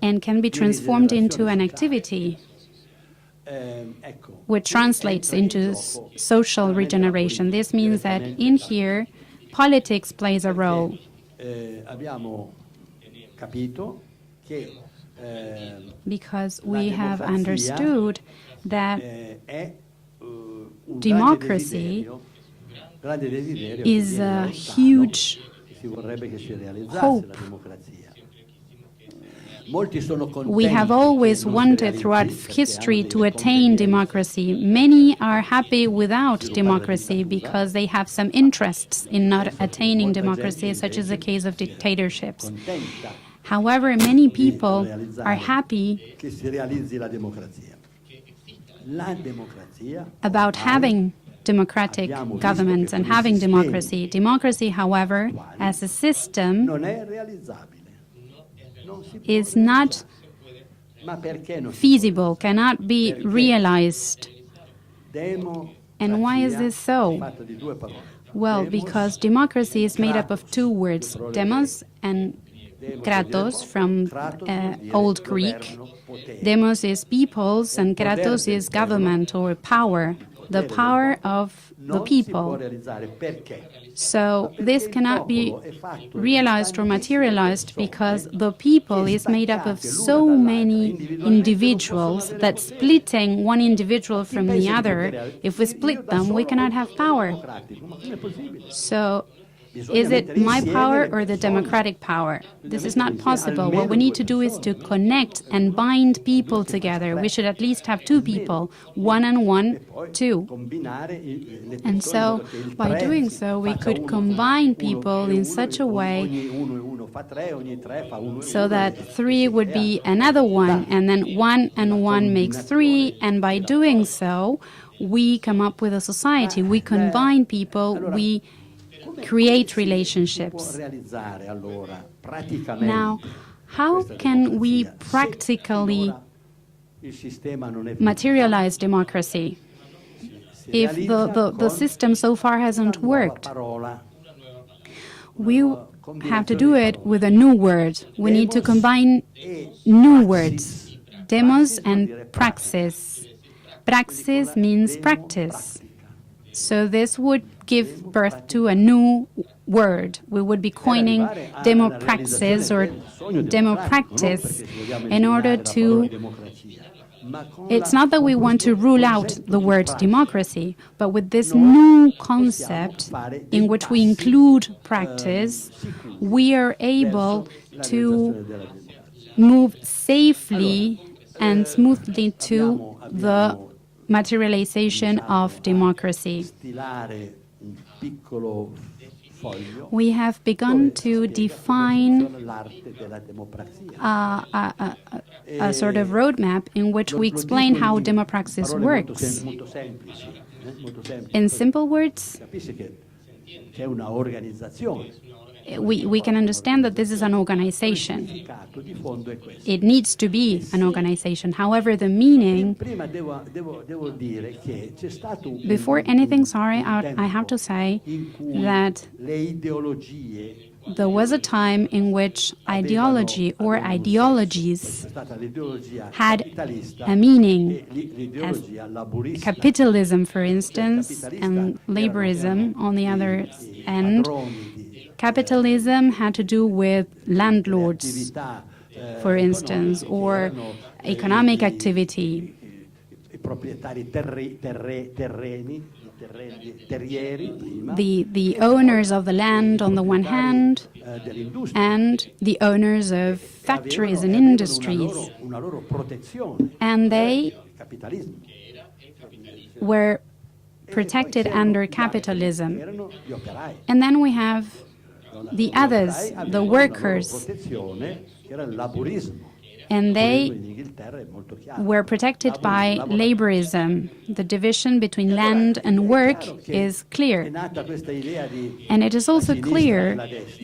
O: and can be transformed into an activity which translates into social regeneration. This means that in here, politics plays a role. Because we have understood that democracy is a huge hope. We have always wanted throughout history to attain democracy. Many are happy without democracy because they have some interests in not attaining democracy, such as the case of dictatorships. However, many people are happy about having democratic governments and having democracy. Democracy, however, as a system, is not feasible, cannot be realized. And why is this so? Well, because democracy is made up of 2 words, demos and kratos, from Old Greek. Demos is peoples and kratos is government or power, the power of the people. So this cannot be realized or materialized because the people is made up of so many individuals that splitting one individual from the other, if we split them, we cannot have power. So is it my power or the democratic power? This is not possible. What we need to do is to connect and bind people together. We should at least have 2 people, 1 and 1, 2. And so, by doing so, we could combine people in such a way so that 3 would be another 1, and then 1 and 1 makes 3, and by doing so, we come up with a society. We combine people, we create relationships. Now, how can we practically materialize democracy if the system so far hasn't worked? We have to do it with a new word. We need to combine new words, demos and praxis. Praxis means practice. So this would give birth to a new word. We would be coining demopraxis or demopractice in order to... It's not that we want to rule out the word democracy, but with this new concept in which we include practice, we are able to move safely and smoothly to the materialization of democracy. We have begun to define a sort of roadmap in which we explain how demopraxis works. In simple words, we can understand that this is an organization. It needs to be an organization. However, the meaning... Before anything, I have to say that there was a time in which ideology or ideologies had a meaning, as capitalism, for instance, and laborism on the other end. Capitalism had to do with landlords, for instance, or economic activity. The owners of the land on the one hand, and the owners of factories and industries. And they were protected under capitalism. And then we have the others, the workers, and they were protected by laborism. The division between land and work is clear. And it is also clear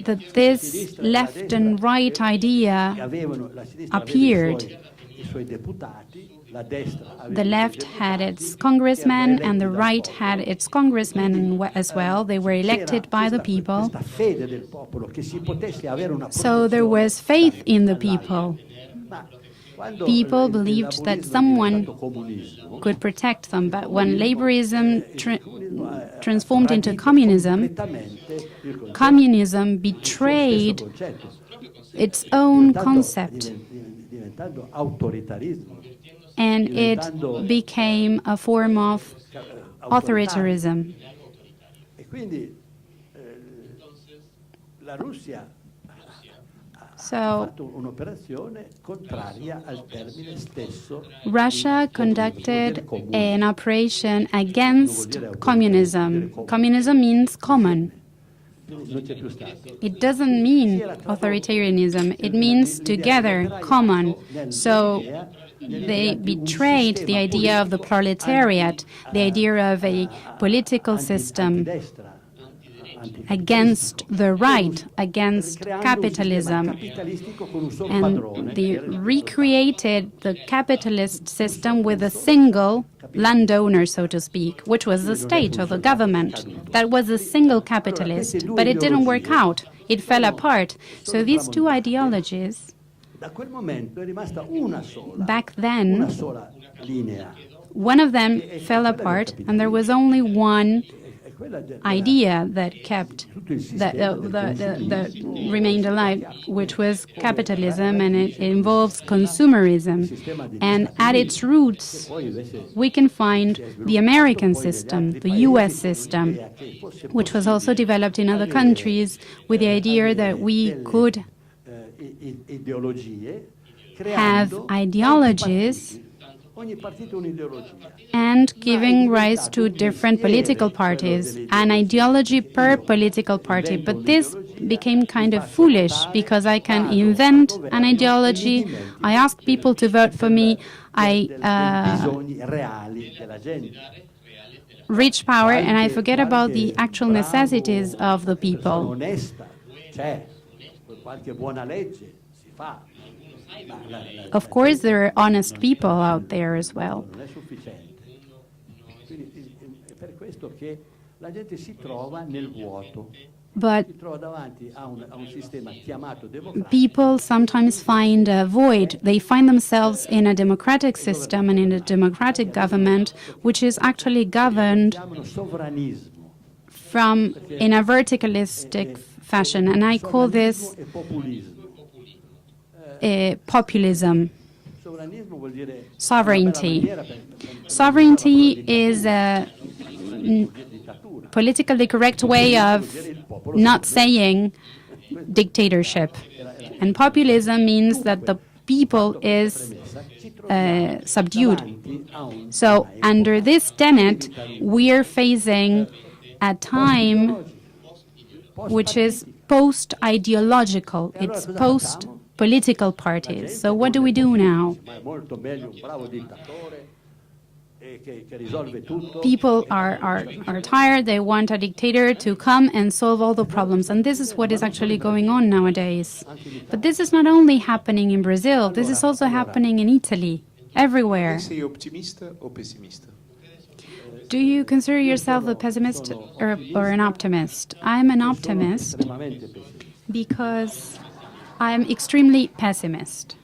O: that this left and right idea appeared. The left had its congressmen and the right had its congressmen as well. They were elected by the people. So there was faith in the people. People believed that someone could protect them. But when laborism transformed into communism, communism betrayed its own concept. And it became a form of authoritarianism. So, Russia conducted an operation against communism. Communism means common. It doesn't mean authoritarianism. It means together, common. So, they betrayed the idea of the proletariat, the idea of a political system against the right, against capitalism. And they recreated the capitalist system with a single landowner, so to speak, which was the state or the government. That was a single capitalist, but it didn't work out. It fell apart. So these two ideologies, back then, one of them fell apart, and there was only one idea that remained alive, which was capitalism, and it involves consumerism. And at its roots, we can find the American system, the US system, which was also developed in other countries with the idea that we could have ideologies and giving rise to different political parties, an ideology per political party. But this became kind of foolish because I can invent an ideology, I ask people to vote for me, I reach power, and I forget about the actual necessities of the people. Of course, there are honest people out there as well. But people sometimes find a void. They find themselves in a democratic system and in a democratic government, which is actually governed from in a verticalistic fashion, and I call this populism. Sovereignty. Sovereignty is a politically correct way of not saying dictatorship. And populism means that the people is subdued. So under this tenet, we're facing a time which is post-ideological. It's post-political parties. So what do we do now? People are tired. They want a dictator to come and solve all the problems. And this is what is actually going on nowadays. But this is not only happening in Brazil. This is also happening in Italy, everywhere. Do you consider yourself a pessimist or an optimist? I'm an optimist because I'm extremely pessimist.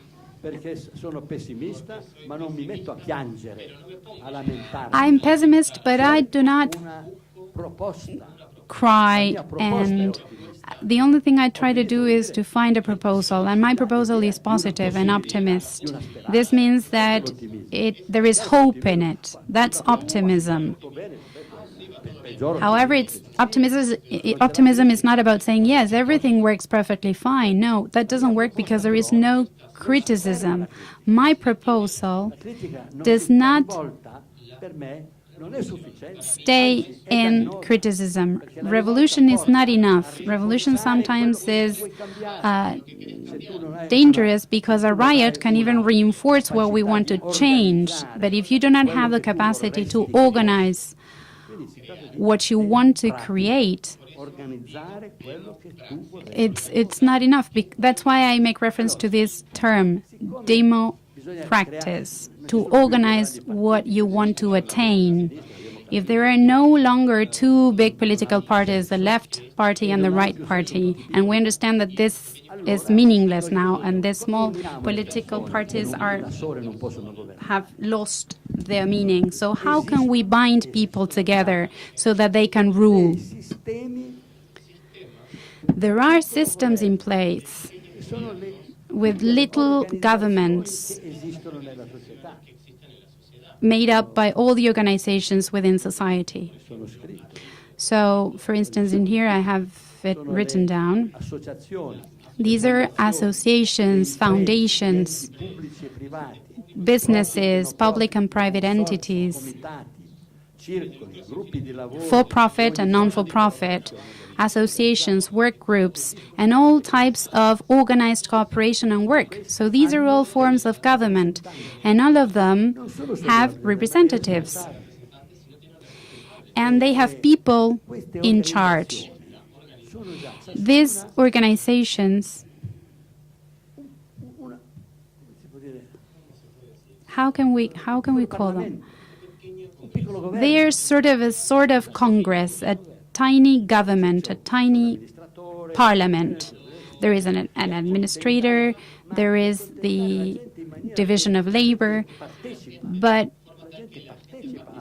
O: I'm pessimist, but I do not cry, and the only thing I try to do is to find a proposal, and my proposal is positive and optimist. This means that there is hope in it. That's optimism. However, optimism is not about saying, yes, everything works perfectly fine. No, that doesn't work because there is no criticism. My proposal does not stay in criticism. Revolution is not enough. Revolution sometimes is dangerous because a riot can even reinforce what we want to change. But if you do not have the capacity to organize what you want to create, it's not enough. That's why I make reference to this term, demo practice, to organize what you want to attain. If there are no longer two big political parties, the left party and the right party, and we understand that this is meaningless now, and the small political parties have lost their meaning. So how can we bind people together so that they can rule? There are systems in place with little governments made up by all the organizations within society. So, for instance, in here I have it written down. These are associations, foundations, businesses, public and private entities, for-profit and non-for-profit, associations, work groups, and all types of organized cooperation and work. So these are all forms of government, and all of them have representatives. And they have people in charge. These organizations, how can we call them? They are sort of Congress, a tiny government, a tiny parliament. There is an administrator, there is the division of labor, but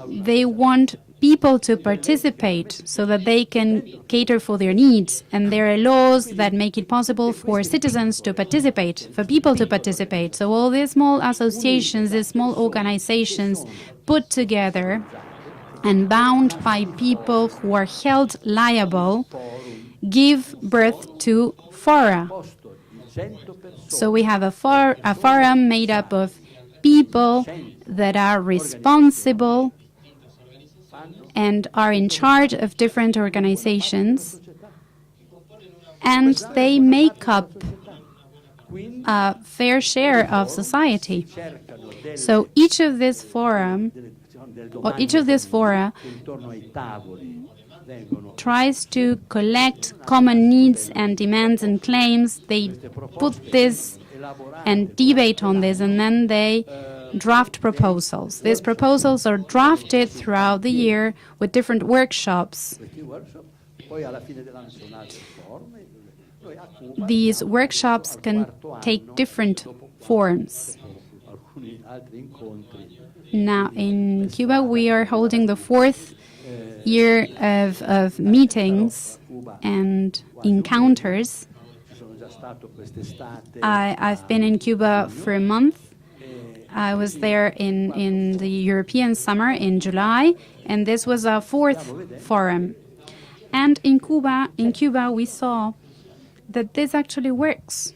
O: they want people to participate so that they can cater for their needs. And there are laws that make it possible for citizens to participate, for people to participate. So all these small associations, these small organizations put together and bound by people who are held liable, give birth to fora. So we have a forum made up of people that are responsible and are in charge of different organizations, and they make up a fair share of society. So each of these fora tries to collect common needs and demands and claims. They put this and debate on this, and then they draft proposals. These proposals are drafted throughout the year with different workshops. These workshops can take different forms. Now, in Cuba, we are holding the 4th year of meetings and encounters. I've been in Cuba for a month. I was there in the European summer in July, and this was our 4th forum. And in Cuba, we saw that this actually works.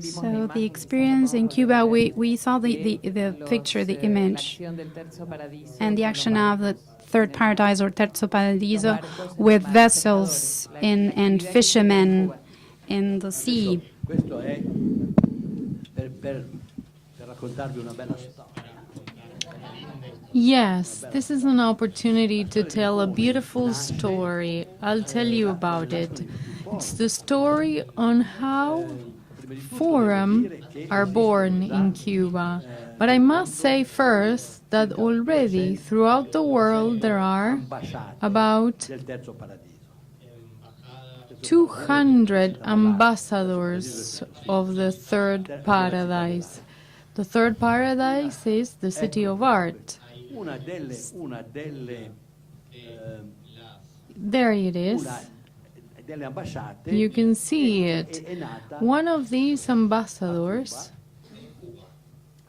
O: So the experience in Cuba, we saw the picture, the image, and the action of the Third Paradise or Terzo Paradiso with vessels and fishermen in the sea.
N: Yes, this is an opportunity to tell a beautiful story. I'll tell you about it. It's the story on how forums are born in Cuba. But I must say first that already throughout the world there are about 200 ambassadors of the Third Paradise. The Third Paradise is the city of art. There it is. You can see it. One of these ambassadors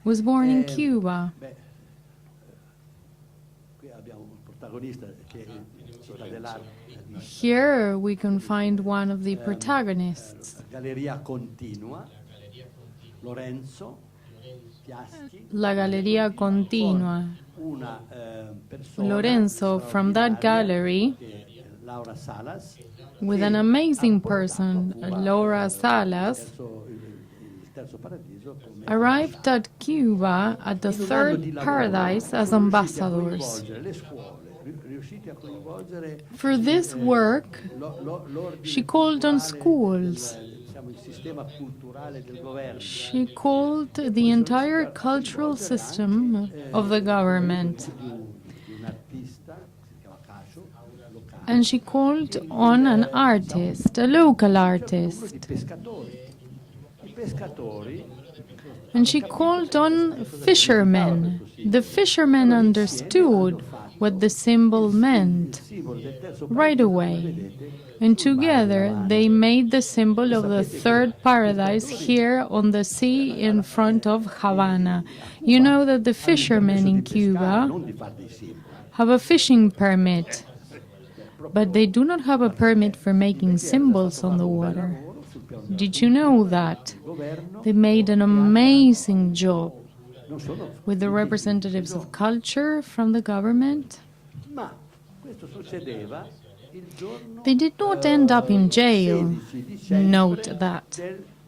N: was born in Cuba. Here we can find one of the protagonists. La Galleria Continua. Lorenzo, from that gallery, with an amazing person, Laura Salas, arrived at Cuba at the Third Paradise as ambassadors. For this work, she called on schools. She called the entire cultural system of the government. And she called on an artist, a local artist. And she called on fishermen. The fishermen understood what the symbol meant right away. And together they made the symbol of the Third Paradise here on the sea in front of Havana. You know that the fishermen in Cuba have a fishing permit, but they do not have a permit for making symbols on the water. Did you know that? They made an amazing job with the representatives of culture from the government. They did not end up in jail. Note that.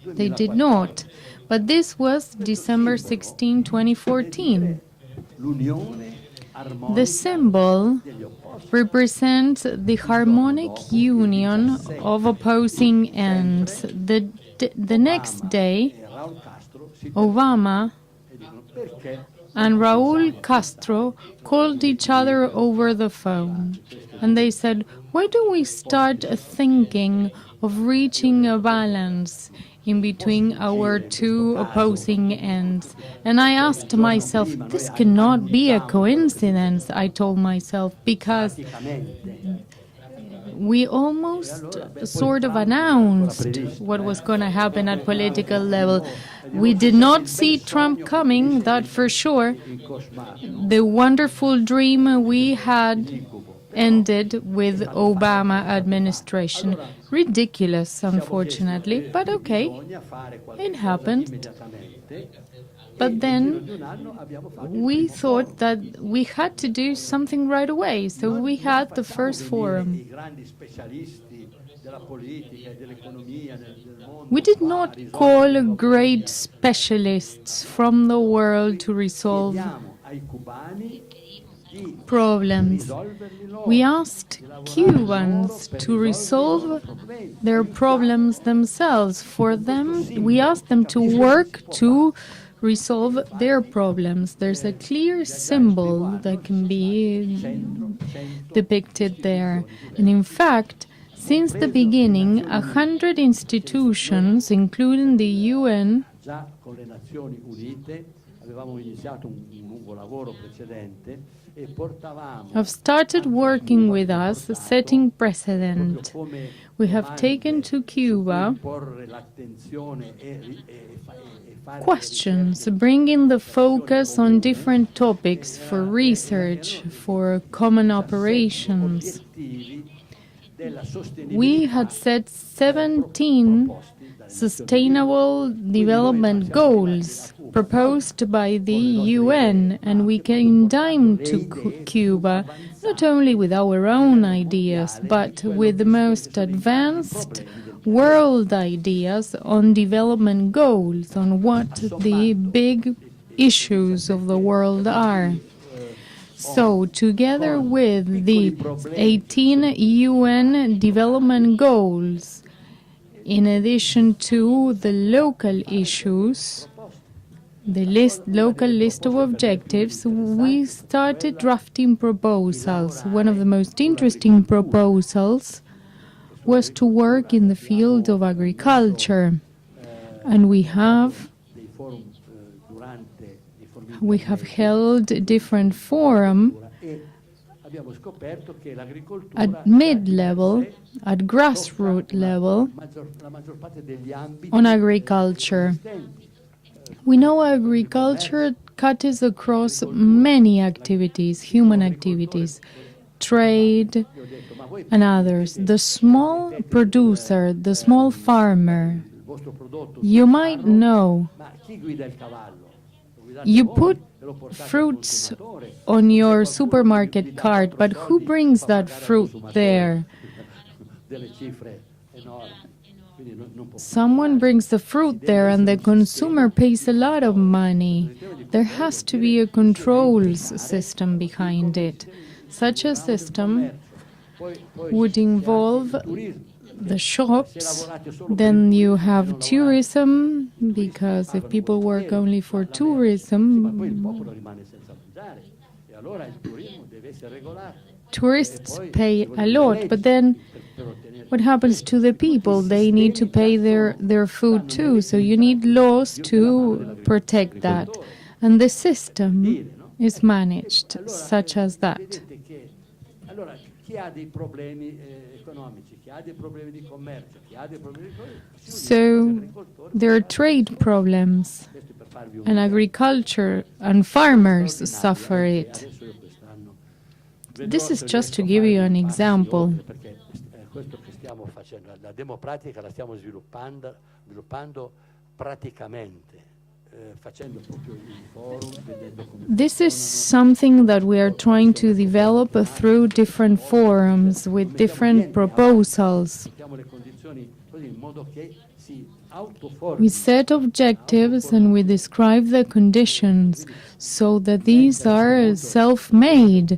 N: They did not. But this was December 16, 2014. The symbol represents the harmonic union of opposing ends. The next day, Obama and Raúl Castro called each other over the phone. And they said, why don't we start thinking of reaching a balance in between our two opposing ends? And I asked myself, this cannot be a coincidence, I told myself, because we almost sort of announced what was going to happen at political level. We did not see Trump coming, that for sure. The wonderful dream we had ended with Obama administration. Ridiculous, unfortunately, but okay, it happened. But then we thought that we had to do something right away, so we had the first forum. We did not call great specialists from the world to resolve problems. We asked Cubans to resolve their problems themselves. For them, we asked them to work to resolve their problems. There's a clear symbol that can be depicted there. And in fact, since the beginning, 100 institutions, including the UN, have started working with us, setting precedent. We have taken to Cuba questions, bringing the focus on different topics for research, for common operations. We had set 17 Sustainable Development Goals proposed by the UN, and we came down to Cuba not only with our own ideas, but with the most advanced world ideas on development goals, on what the big issues of the world are. So, together with the 18 UN development goals, in addition to the local issues, the local list of objectives, we started drafting proposals. One of the most interesting proposals was to work in the field of agriculture. And we have held different forums at mid-level, at grassroots level, on agriculture. We know agriculture cuts across many activities, human activities, trade, and others. The small producer, the small farmer, you might know, you put fruits on your supermarket cart, but who brings that fruit there? Someone brings the fruit there and the consumer pays a lot of money. There has to be a controls system behind it. Such a system would involve the shops, then you have tourism, because if people work only for tourism, tourists pay a lot, but then what happens to the people? They need to pay their food too, so you need laws to protect that. And the system is managed such as that. So there are trade problems, and agriculture and farmers suffer it. This is just to give you an example. This is something that we are trying to develop through different forums with different proposals. We set objectives and we describe the conditions so that these are self-made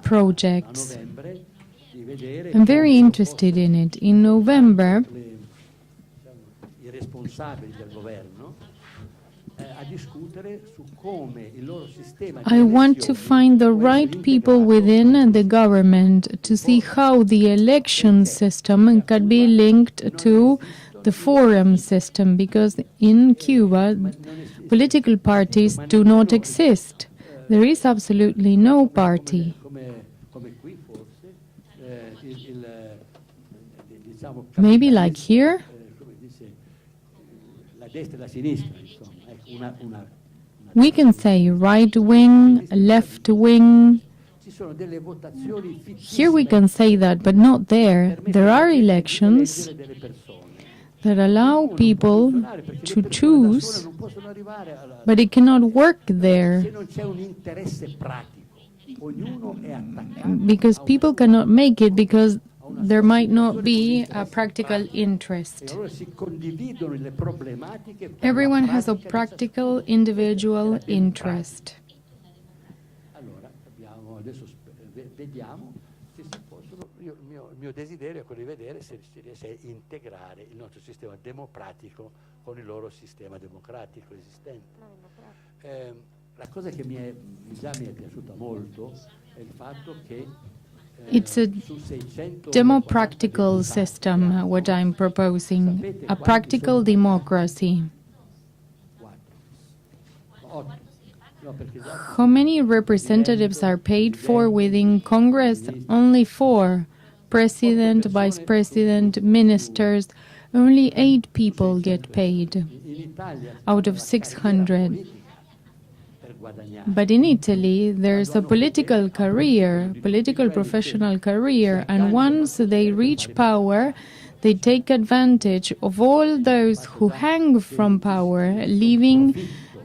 N: projects. I'm very interested in it. In November, I want to find the right people within the government to see how the election system can be linked to the forum system, because in Cuba, political parties do not exist. There is absolutely no party. Maybe like here? We can say right wing, left wing. Here we can say that, but not there. There are elections that allow people to choose, but it cannot work there. Because people cannot make it, because there might not be a practical interest. Everyone has a practical individual interest.
P: Il mio desiderio è quello di vedere se si riesce a integrare il nostro sistema democratico con il loro sistema democratico esistente. La cosa che già mi è piaciuta molto è il fatto che
N: It's a democratical system, what I'm proposing, a practical democracy. How many representatives are paid for within Congress? Only 4. President, vice president, ministers. Only 8 people get paid out of 600. But in Italy, there's a political career, political professional career, and once they reach power, they take advantage of all those who hang from power, leaving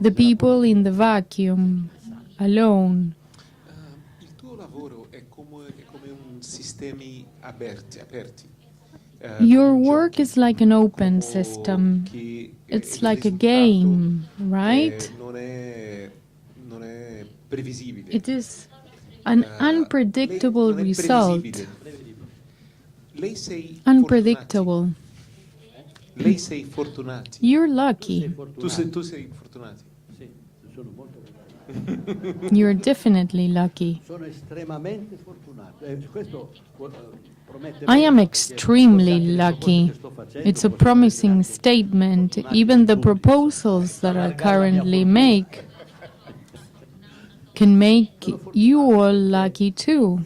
N: the people in the vacuum, alone.
Q: Il tuo lavoro è come un sistemi aperti.
N: Your work is like an open system. It's like a game, right? It is an unpredictable result. Unpredictable.
Q: Lei sei fortunati.
N: You're lucky.
Q: Tu sei fortunati.
N: You're definitely lucky.
P: Sono estremamente fortunato.
N: I am extremely lucky. It's a promising statement. Even the proposals that I currently make can make you all lucky too.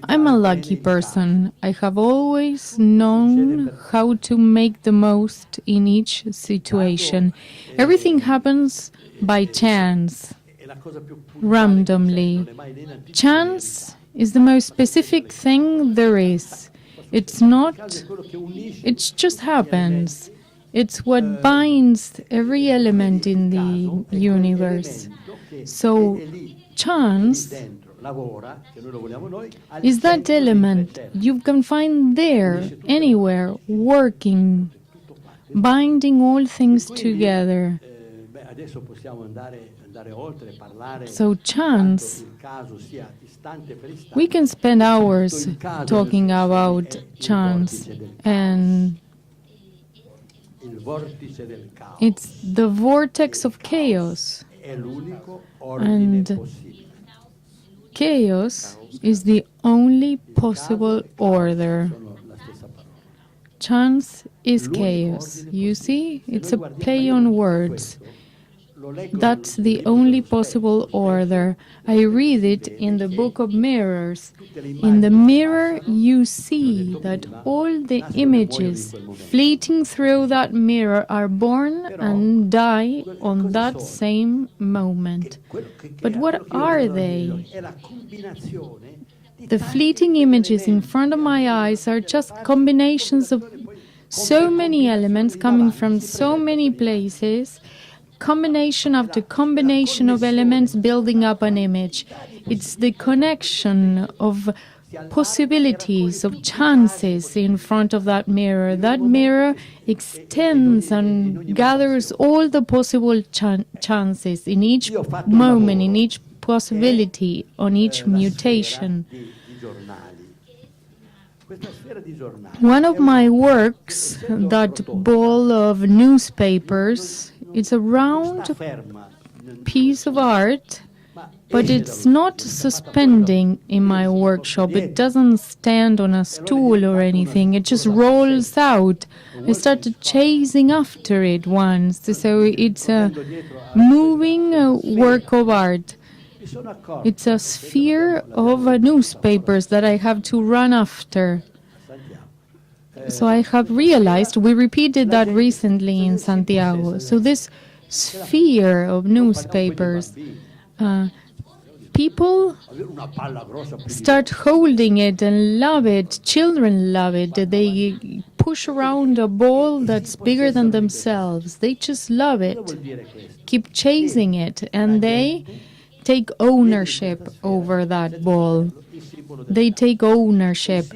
N: I'm a lucky person. I have always known how to make the most in each situation. Everything happens by chance, randomly. Chance is the most specific thing there is. It just happens. It's what binds every element in the universe. So, chance is that element you can find there, anywhere, working, binding all things together. So, chance, we can spend hours talking about chance, and it's the vortex of chaos, and chaos is the only possible order. Chance is chaos. You see, it's a play on words. That's the only possible order. I read it in the Book of Mirrors. In the mirror, you see that all the images fleeting through that mirror are born and die on that same moment. But what are they? The fleeting images in front of my eyes are just combinations of so many elements coming from so many places, combination after combination of elements building up an image. It's the connection of possibilities, of chances in front of that mirror. That mirror extends and gathers all the possible chances in each moment, in each possibility, on each mutation. One of my works, that ball of newspapers, it's a round piece of art, but it's not suspending in my workshop. It doesn't stand on a stool or anything. It just rolls out. I started chasing after it once. So it's a moving work of art. It's a sphere of newspapers that I have to run after. So I have realized, we repeated that recently in Santiago. So this sphere of newspapers, people start holding it and love it. Children love it. They push around a ball that's bigger than themselves. They just love it, keep chasing it, and they take ownership over that ball. They take ownership.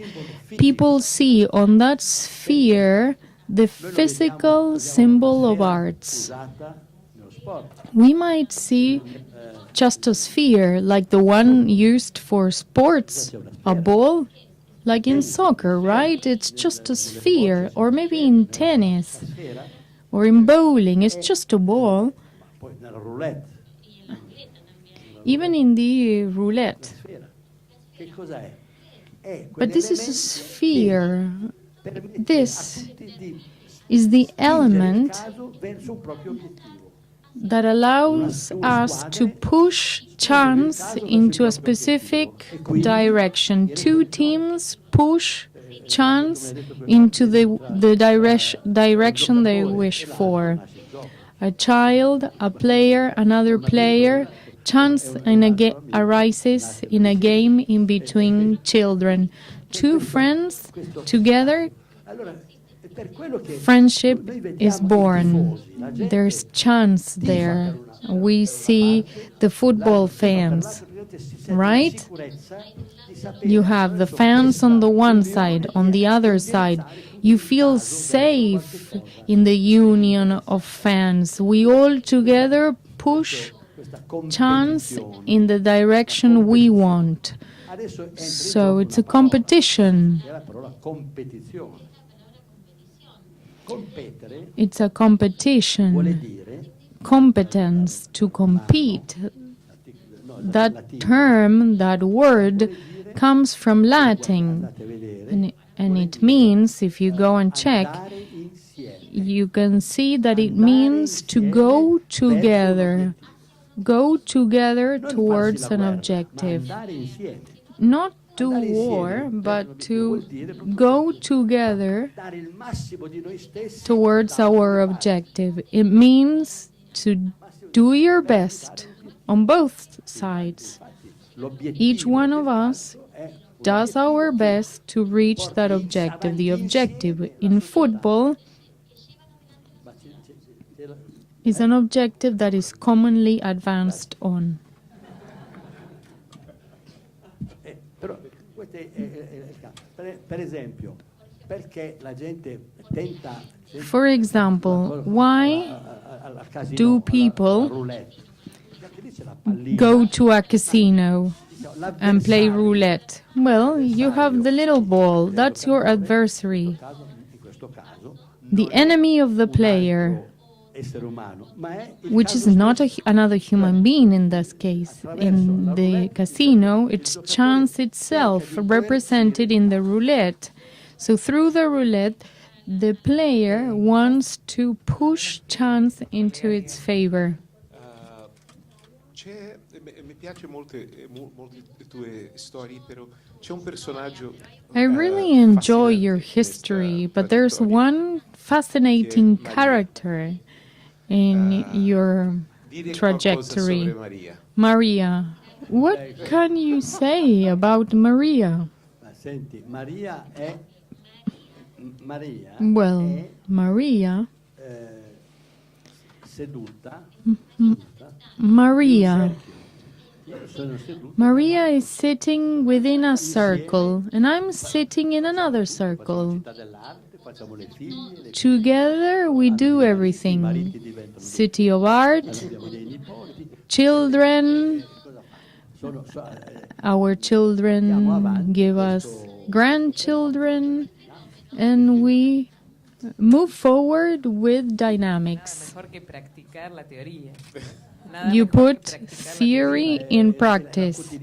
N: People see on that sphere the physical symbol of arts. we might see just a sphere like the one used for sports, a ball, like in soccer, right? It's just a sphere, or maybe in tennis, or in bowling, it's just a ball. Even in the roulette. But this is a sphere. This is the element that allows us to push chance into a specific direction. Two teams push chance into the direction they wish for. A child, a player, another player. Chance arises in a game in between children. Two friends together, friendship is born. There's chance there. We see the football fans, right? You have the fans on the one side, on the other side. You feel safe in the union of fans. We all together push chance in the direction we want. So it's a competition. It's a competition. Competence, to compete. That term, that word, comes from Latin. And it means, if you go and check, you can see that it means to go together. Go together towards an objective. Not do war, but to go together towards our objective. It means to do your best on both sides. Each one of us does our best to reach that objective. The objective in football is an objective that is commonly advanced on. For example, why do people go to a casino and play roulette? Well, you have the little ball, that's your adversary, the enemy of the player, which is not another human being in this case. In the casino, it's chance itself represented in the roulette. So through the roulette, the player wants to push chance into its favor. I really enjoy your history, but there's one fascinating character in your trajectory. Maria. What can you say about Maria? Well, Maria is sitting within a circle, and I'm sitting in another circle. Together we do everything. City of Art, children, our children give us grandchildren, and we move forward with dynamics. You put theory in practice.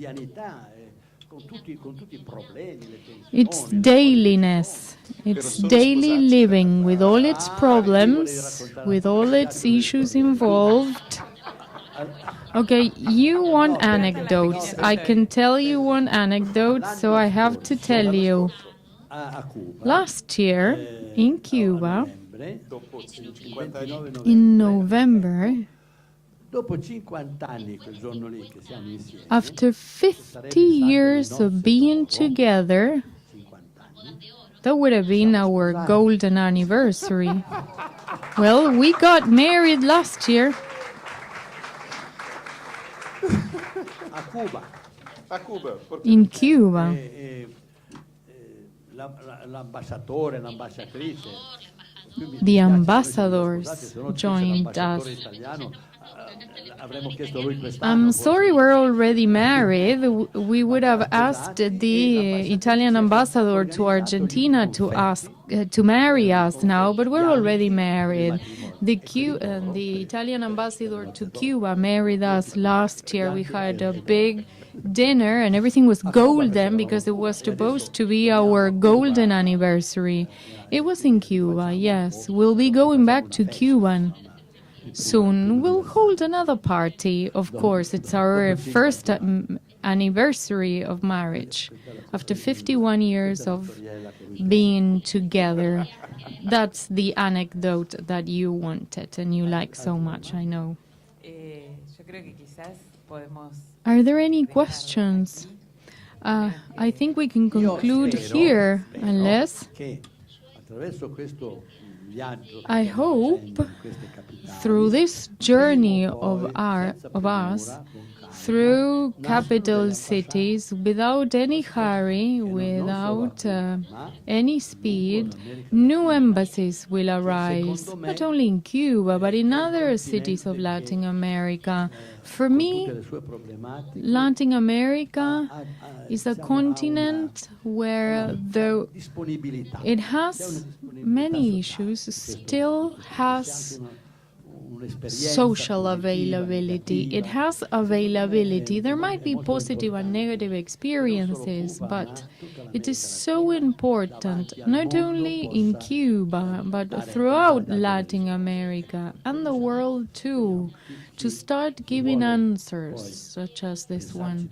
N: It's dailiness. It's daily living with all its problems, with all its issues involved. Okay, you want anecdotes. I can tell you one anecdote, so I have to tell you. Last year, in Cuba, in November, after 50 years of being together, that would have been our golden anniversary. Well, we got married last year. In Cuba. The ambassadors joined us. I'm sorry we're already married. We would have asked the Italian ambassador to Argentina to marry us now, but we're already married. The Italian ambassador to Cuba married us last year. We had a big dinner and everything was golden because it was supposed to be our golden anniversary. It was in Cuba, yes. We'll be going back to Cuba soon. We'll hold another party, of course. It's our first anniversary of marriage after 51 years of being together. That's the anecdote that you wanted and you like so much, I know. Are there any questions? I think we can conclude here, unless I hope through this journey of us, through capital cities, without any hurry, without any speed, new embassies will arise, not only in Cuba, but in other cities of Latin America. For me, Latin America is a continent where, though it has many issues, still has social availability. It has availability. There might be positive and negative experiences, but it is so important, not only in Cuba, but throughout Latin America and the world too, to start giving answers such as this one.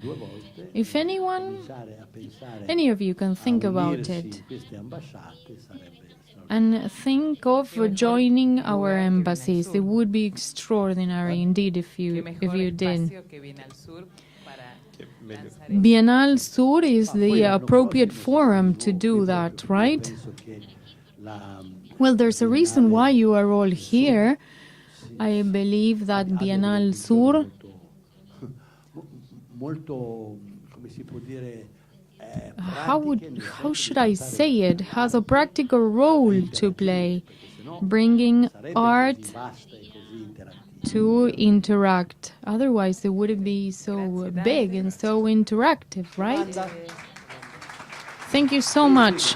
N: If any of you can think about it, and think of joining our embassies. It would be extraordinary indeed if you did. Bienal Sur is the appropriate forum to do that, right? Well, there's a reason why you are all here. I believe that Bienal Sur how should I say it, has a practical role to play, bringing art to interact. Otherwise, it wouldn't be so big and so interactive, right? Thank you so much.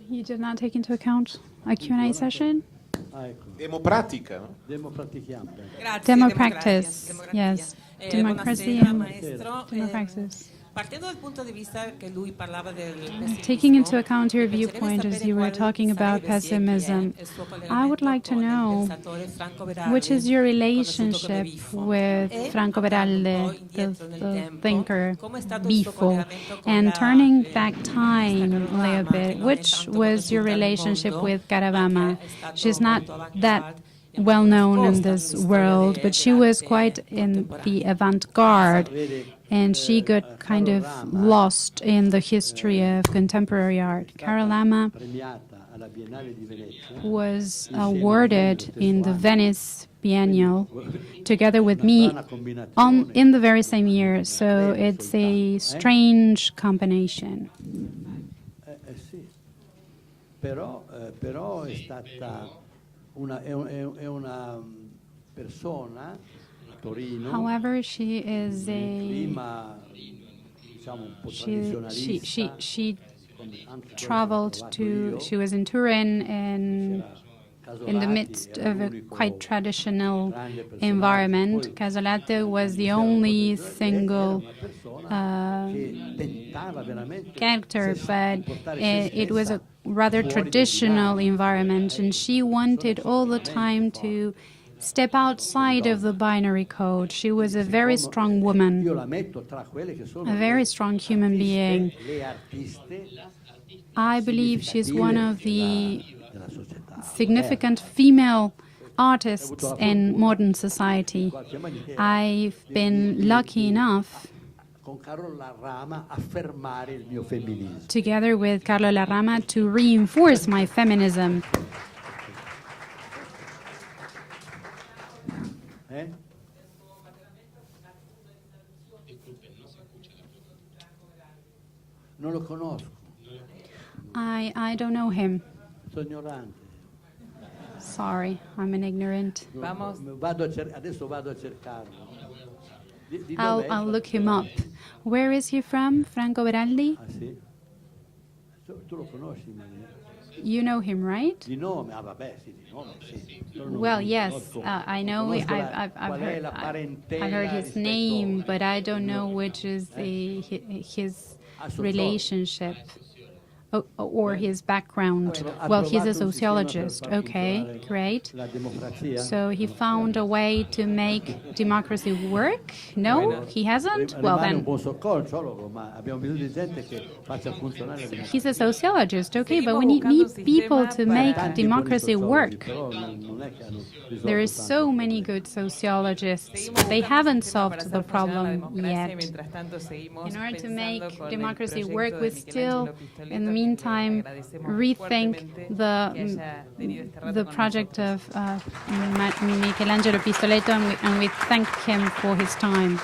O: You did not take into account a Q&A session?
Q: Demopratica, no?
O: Demopractice, yes. Democracy and demopractice. Taking into account your viewpoint as you were talking about pessimism, I would like to know which is your relationship with Franco Beralde, the thinker, Bifo, and turning back time a little bit, which was your relationship with Garabamma? She's not that well known in this world, but she was quite in the avant-garde, and she got kind of lost in the history of contemporary art. Carol Lama was awarded in the Venice Biennial together with me in the very same year, so it's a strange combination.
P: Però è stata una persona.
O: However, she is she traveled to, she was in Turin and in the midst of a quite traditional environment. Casolati was the only single character, but it was a rather traditional environment, and she wanted all the time to step outside of the binary code. She was a very strong woman, a very strong human being. I believe she's one of the significant female artists in modern society. I've been lucky enough, together with Carlo Larrama, to reinforce my feminism.
P: Non lo conosco.
O: I don't know him.
P: Sono ignorante.
O: Sorry, I'm an ignorant.
P: Adesso vado a cercarlo. Di
O: I'll look him up. Where is he from, Franco Beraldi?
P: Ah, sì? Tu lo conosci, Maria?
O: You know him, right?
P: Di nome? Ah, vabbè, sì, di nome, sì.
O: Well, yes, I know. I've heard his name, but I don't know which is his relationship. Or his background. Well, he's a sociologist. Okay, great. So he found a way to make democracy work? No, he hasn't? Well, then. He's a sociologist, okay, but we need people to make democracy work. There are so many good sociologists, but they haven't solved the problem yet. In order to make democracy work, we still, in the meantime, rethink the project of Michelangelo Pistoletto, and we thank him for his time.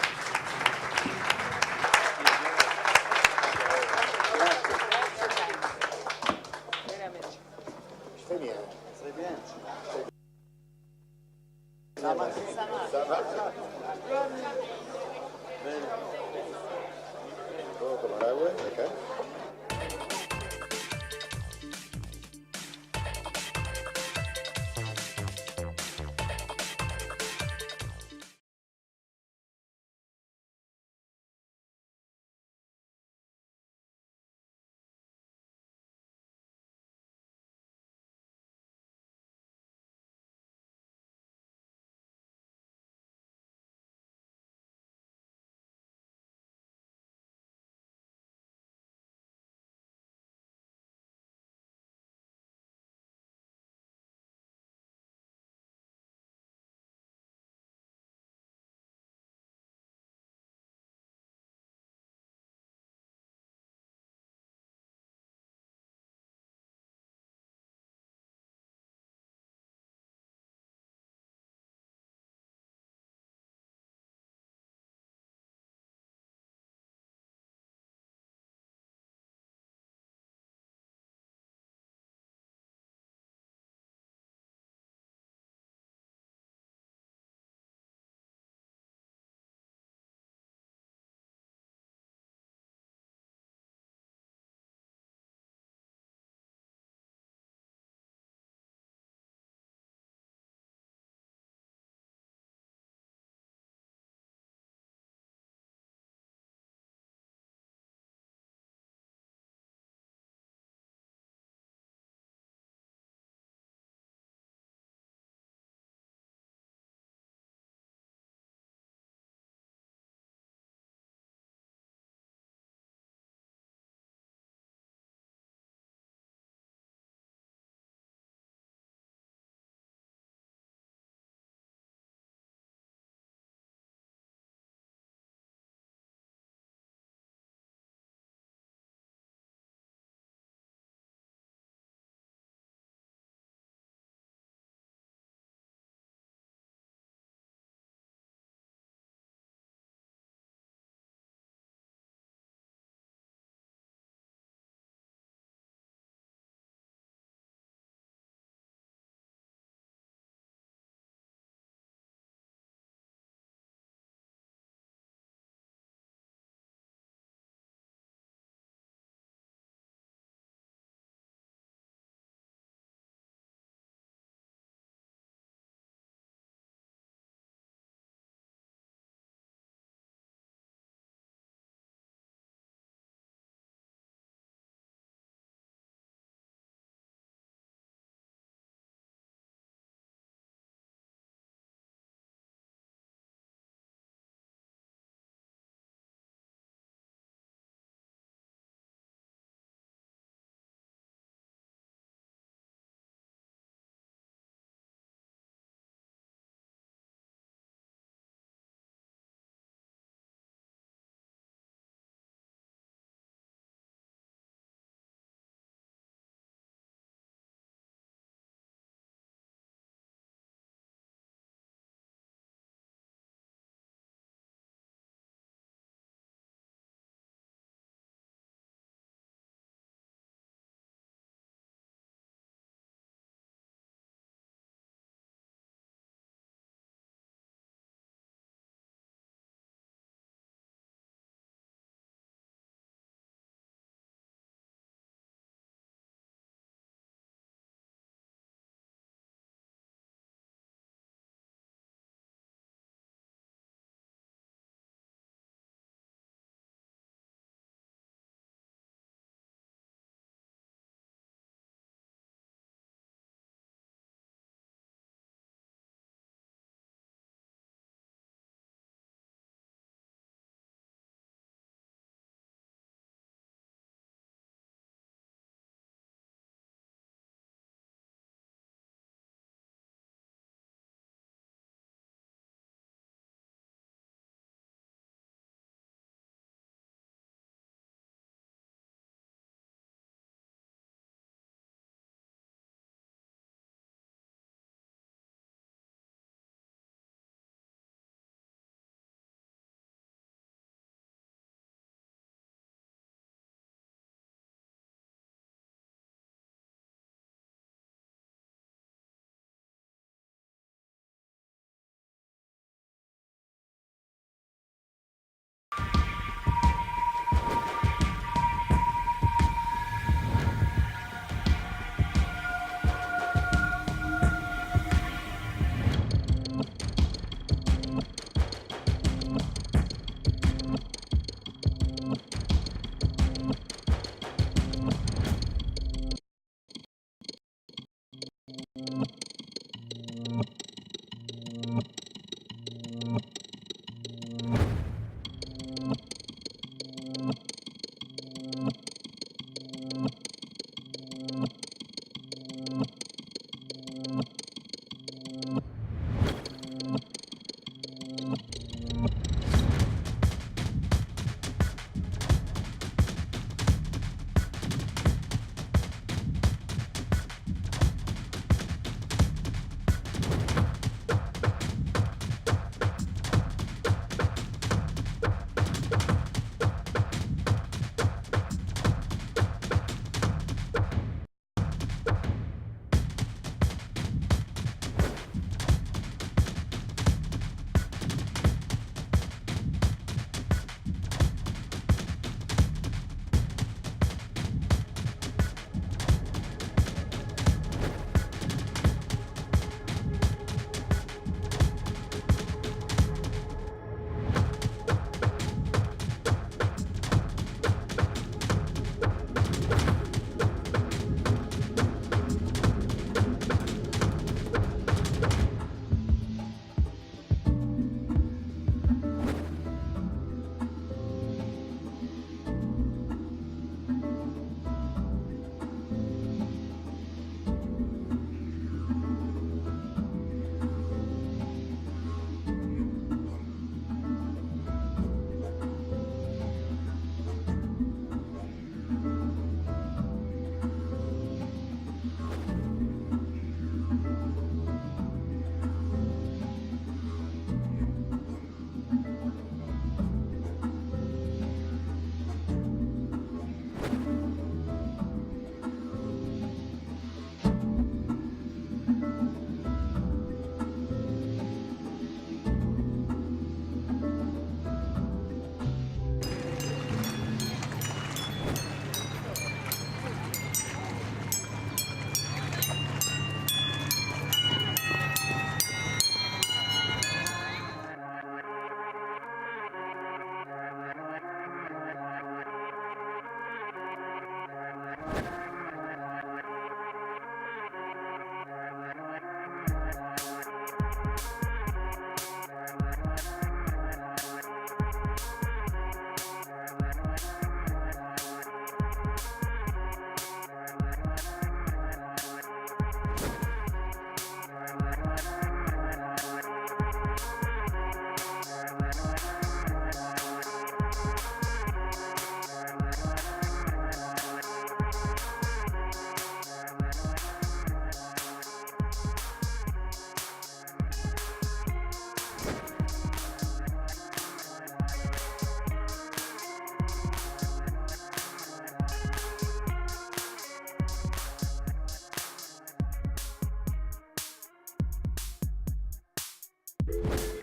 A: Chao.